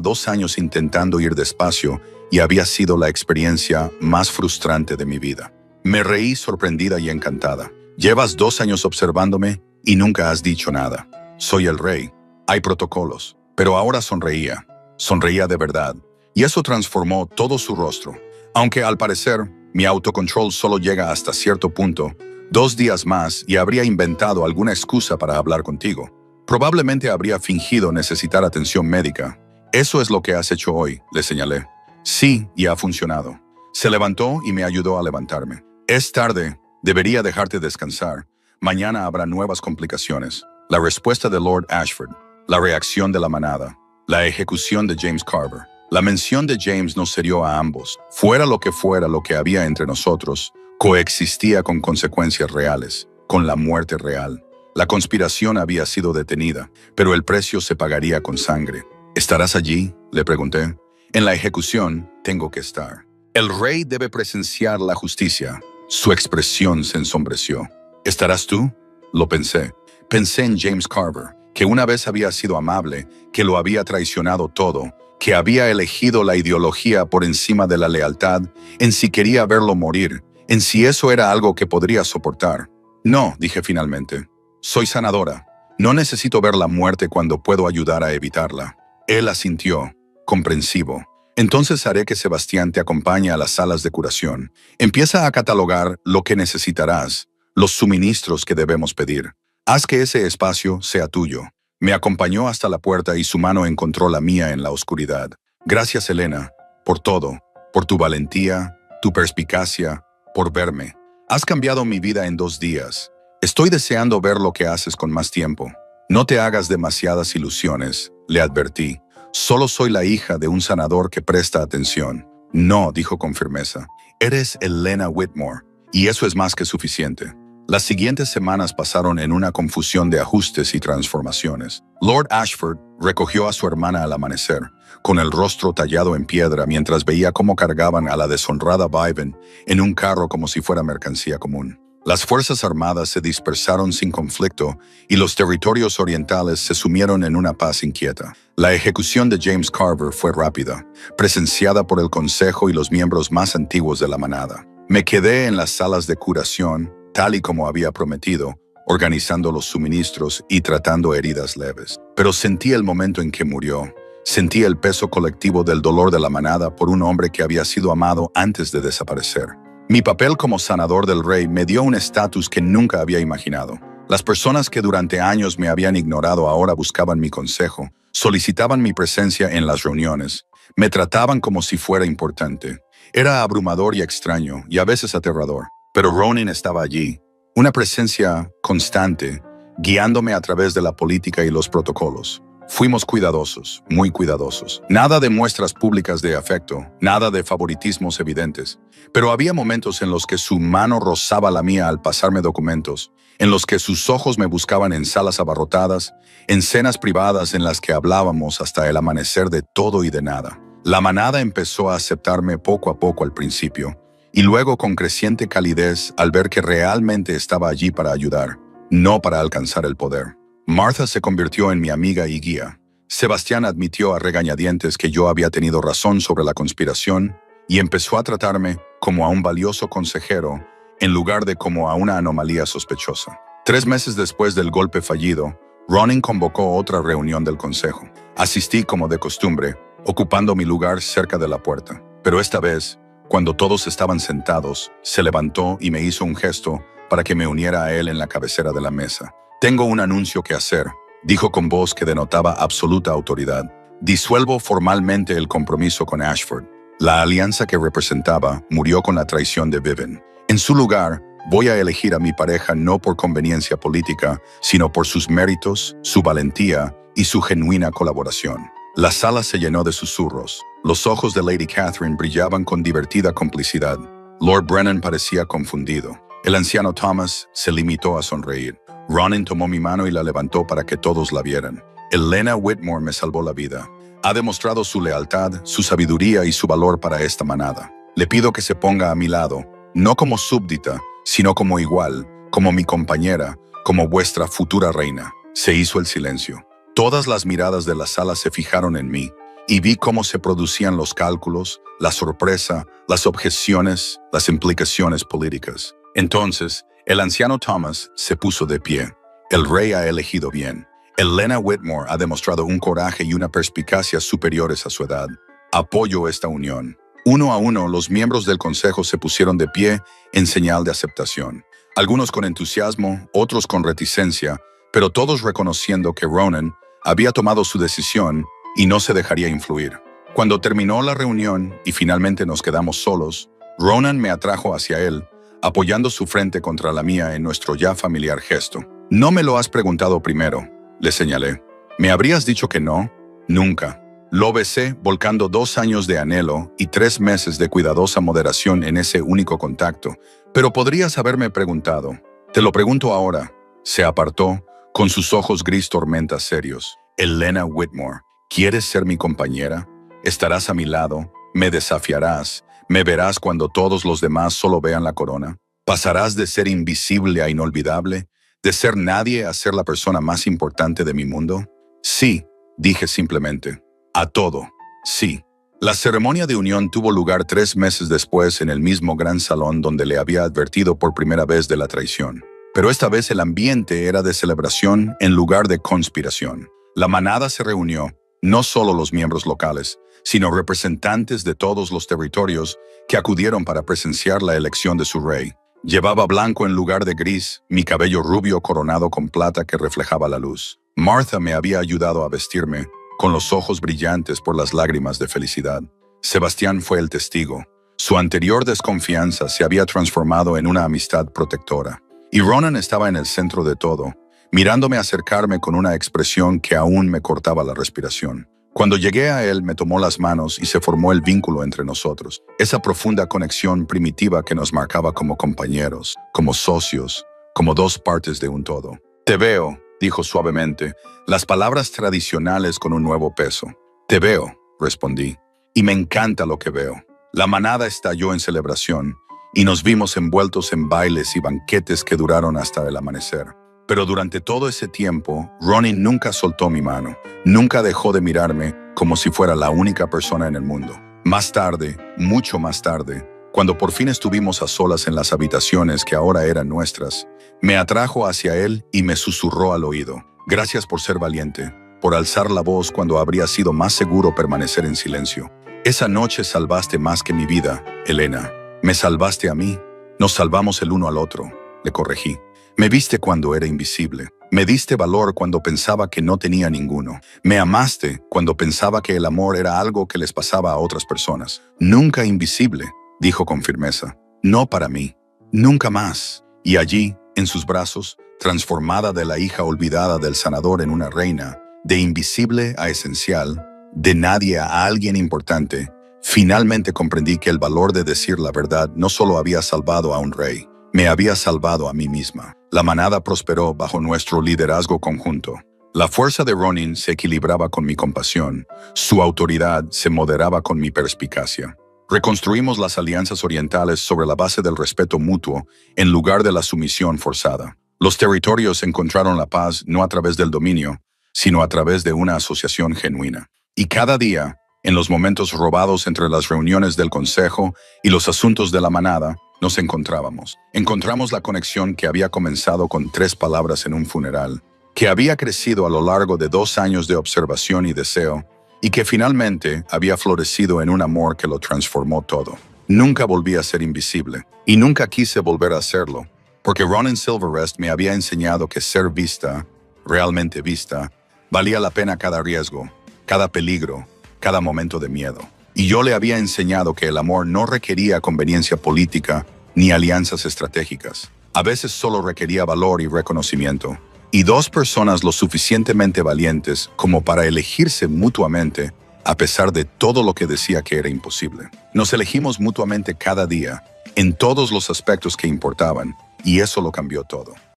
A: 2 años intentando ir despacio y había sido la experiencia más frustrante de mi vida. Me reí sorprendida y encantada. Llevas 2 años observándome y nunca has dicho nada. Soy el rey. Hay protocolos. Pero ahora sonreía. Sonreía de verdad. Y eso transformó todo su rostro. Aunque al parecer, mi autocontrol solo llega hasta cierto punto. 2 días más y habría inventado alguna excusa para hablar contigo. Probablemente habría fingido necesitar atención médica. Eso es lo que has hecho hoy, le señalé. Sí, y ha funcionado. Se levantó y me ayudó a levantarme. Es tarde. Debería dejarte descansar. Mañana habrá nuevas complicaciones. La respuesta de Lord Ashford. La reacción de la manada. La ejecución de James Carver. La mención de James nos hirió a ambos. Fuera lo que había entre nosotros, coexistía con consecuencias reales, con la muerte real. La conspiración había sido detenida, pero el precio se pagaría con sangre. ¿Estarás allí?, le pregunté. En la ejecución tengo que estar. El rey debe presenciar la justicia. Su expresión se ensombreció. ¿Estarás tú? Lo pensé. Pensé en James Carver, que una vez había sido amable, que lo había traicionado todo, que había elegido la ideología por encima de la lealtad, en si quería verlo morir, en si eso era algo que podría soportar. No, dije finalmente. Soy sanadora. No necesito ver la muerte cuando puedo ayudar a evitarla. Él asintió, comprensivo. Entonces haré que Sebastián te acompañe a las salas de curación. Empieza a catalogar lo que necesitarás, los suministros que debemos pedir. Haz que ese espacio sea tuyo. Me acompañó hasta la puerta y su mano encontró la mía en la oscuridad. Gracias, Elena, por todo, por tu valentía, tu perspicacia, por verme. Has cambiado mi vida en 2 días. Estoy deseando ver lo que haces con más tiempo. No te hagas demasiadas ilusiones, le advertí. Solo soy la hija de un sanador que presta atención. No, dijo con firmeza. Eres Elena Whitmore, y eso es más que suficiente. Las siguientes semanas pasaron en una confusión de ajustes y transformaciones. Lord Ashford recogió a su hermana al amanecer, con el rostro tallado en piedra mientras veía cómo cargaban a la deshonrada Viven en un carro como si fuera mercancía común. Las fuerzas armadas se dispersaron sin conflicto y los territorios orientales se sumieron en una paz inquieta. La ejecución de James Carver fue rápida, presenciada por el consejo y los miembros más antiguos de la manada. Me quedé en las salas de curación, tal y como había prometido, organizando los suministros y tratando heridas leves. Pero sentí el momento en que murió. Sentí el peso colectivo del dolor de la manada por un hombre que había sido amado antes de desaparecer. Mi papel como sanador del rey me dio un estatus que nunca había imaginado. Las personas que durante años me habían ignorado ahora buscaban mi consejo, solicitaban mi presencia en las reuniones, me trataban como si fuera importante. Era abrumador y extraño, y a veces aterrador. Pero Ronin estaba allí, una presencia constante, guiándome a través de la política y los protocolos. Fuimos cuidadosos, muy cuidadosos. Nada de muestras públicas de afecto, nada de favoritismos evidentes. Pero había momentos en los que su mano rozaba la mía al pasarme documentos, en los que sus ojos me buscaban en salas abarrotadas, en cenas privadas en las que hablábamos hasta el amanecer de todo y de nada. La manada empezó a aceptarme poco a poco al principio, y luego con creciente calidez al ver que realmente estaba allí para ayudar, no para alcanzar el poder. Martha se convirtió en mi amiga y guía. Sebastián admitió a regañadientes que yo había tenido razón sobre la conspiración y empezó a tratarme como a un valioso consejero en lugar de como a una anomalía sospechosa. 3 meses después del golpe fallido, Ronin convocó otra reunión del consejo. Asistí como de costumbre, ocupando mi lugar cerca de la puerta. Pero esta vez, cuando todos estaban sentados, se levantó y me hizo un gesto para que me uniera a él en la cabecera de la mesa. Tengo un anuncio que hacer, dijo con voz que denotaba absoluta autoridad. Disuelvo formalmente el compromiso con Ashford. La alianza que representaba murió con la traición de Viven. En su lugar, Voy a elegir a mi pareja no por conveniencia política, sino por sus méritos, su valentía y su genuina colaboración. La sala se llenó de susurros. Los ojos de Lady Catherine brillaban con divertida complicidad. Lord Brennan parecía confundido. El anciano Thomas se limitó a sonreír. Ronan tomó mi mano y la levantó para que todos la vieran. Elena Whitmore me salvó la vida. Ha demostrado su lealtad, su sabiduría y su valor para esta manada. Le pido que se ponga a mi lado, no como súbdita, sino como igual, como mi compañera, como vuestra futura reina. Se hizo el silencio. Todas las miradas de la sala se fijaron en mí, y vi cómo se producían los cálculos, la sorpresa, las objeciones, las implicaciones políticas. Entonces, el anciano Thomas se puso de pie. El rey ha elegido bien. Elena Whitmore ha demostrado un coraje y una perspicacia superiores a su edad. Apoyo esta unión. Uno a uno, los miembros del consejo se pusieron de pie en señal de aceptación. Algunos con entusiasmo, otros con reticencia, pero todos reconociendo que Ronan había tomado su decisión y no se dejaría influir. Cuando terminó la reunión y finalmente nos quedamos solos, Ronan me atrajo hacia él, apoyando su frente contra la mía en nuestro ya familiar gesto. «No me lo has preguntado primero», le señalé. «¿Me habrías dicho que no?» «Nunca». Lo besé, volcando 2 años de anhelo y 3 meses de cuidadosa moderación en ese único contacto. «Pero podrías haberme preguntado». «Te lo pregunto ahora». Se apartó, con sus ojos gris tormentas serios. «Elena Whitmore, ¿quieres ser mi compañera? ¿Estarás a mi lado? ¿Me desafiarás? ¿Me verás cuando todos los demás solo vean la corona? ¿Pasarás de ser invisible a inolvidable? ¿De ser nadie a ser la persona más importante de mi mundo?» «Sí», dije simplemente. «A todo, sí». La ceremonia de unión tuvo lugar 3 meses después en el mismo gran salón donde le había advertido por primera vez de la traición. Pero esta vez el ambiente era de celebración en lugar de conspiración. La manada se reunió, no solo los miembros locales, sino representantes de todos los territorios que acudieron para presenciar la elección de su rey. Llevaba blanco en lugar de gris, mi cabello rubio coronado con plata que reflejaba la luz. Martha me había ayudado a vestirme, con los ojos brillantes por las lágrimas de felicidad. Sebastián fue el testigo. Su anterior desconfianza se había transformado en una amistad protectora. Y Ronan estaba en el centro de todo, mirándome acercarme con una expresión que aún me cortaba la respiración. Cuando llegué a él, me tomó las manos y se formó el vínculo entre nosotros. Esa profunda conexión primitiva que nos marcaba como compañeros, como socios, como 2 partes de un todo. «Te veo», dijo suavemente, las palabras tradicionales con un nuevo peso. «Te veo», respondí, «y me encanta lo que veo». La manada estalló en celebración, y nos vimos envueltos en bailes y banquetes que duraron hasta el amanecer. Pero durante todo ese tiempo, Ronnie nunca soltó mi mano, nunca dejó de mirarme como si fuera la única persona en el mundo. Más tarde, mucho más tarde, cuando por fin estuvimos a solas en las habitaciones que ahora eran nuestras, me atrajo hacia él y me susurró al oído: «Gracias por ser valiente, por alzar la voz cuando habría sido más seguro permanecer en silencio. Esa noche salvaste más que mi vida, Elena. Me salvaste a mí, nos salvamos el uno al otro», le corregí. «Me viste cuando era invisible. Me diste valor cuando pensaba que no tenía ninguno. Me amaste cuando pensaba que el amor era algo que les pasaba a otras personas. Nunca invisible», dijo con firmeza. «No para mí. Nunca más». Y allí, en sus brazos, transformada de la hija olvidada del sanador en una reina, de invisible a esencial, de nadie a alguien importante, finalmente comprendí que el valor de decir la verdad no solo había salvado a un rey, me había salvado a mí misma. La manada prosperó bajo nuestro liderazgo conjunto. La fuerza de Ronin se equilibraba con mi compasión, su autoridad se moderaba con mi perspicacia. Reconstruimos las alianzas orientales sobre la base del respeto mutuo en lugar de la sumisión forzada. Los territorios encontraron la paz no a través del dominio, sino a través de una asociación genuina. Y cada día, en los momentos robados entre las reuniones del consejo y los asuntos de la manada, nos encontrábamos. Encontramos la conexión que había comenzado con 3 palabras en un funeral, que había crecido a lo largo de 2 años de observación y deseo, y que finalmente había florecido en un amor que lo transformó todo. Nunca volví a ser invisible, y nunca quise volver a hacerlo, porque Ronan Silverest me había enseñado que ser vista, realmente vista, valía la pena cada riesgo, cada peligro, cada momento de miedo. Y yo le había enseñado que el amor no requería conveniencia política ni alianzas estratégicas. A veces solo requería valor y reconocimiento. Y dos personas lo suficientemente valientes como para elegirse mutuamente, a pesar de todo lo que decía que era imposible. Nos elegimos mutuamente cada día, en todos los aspectos que importaban, y eso lo cambió todo.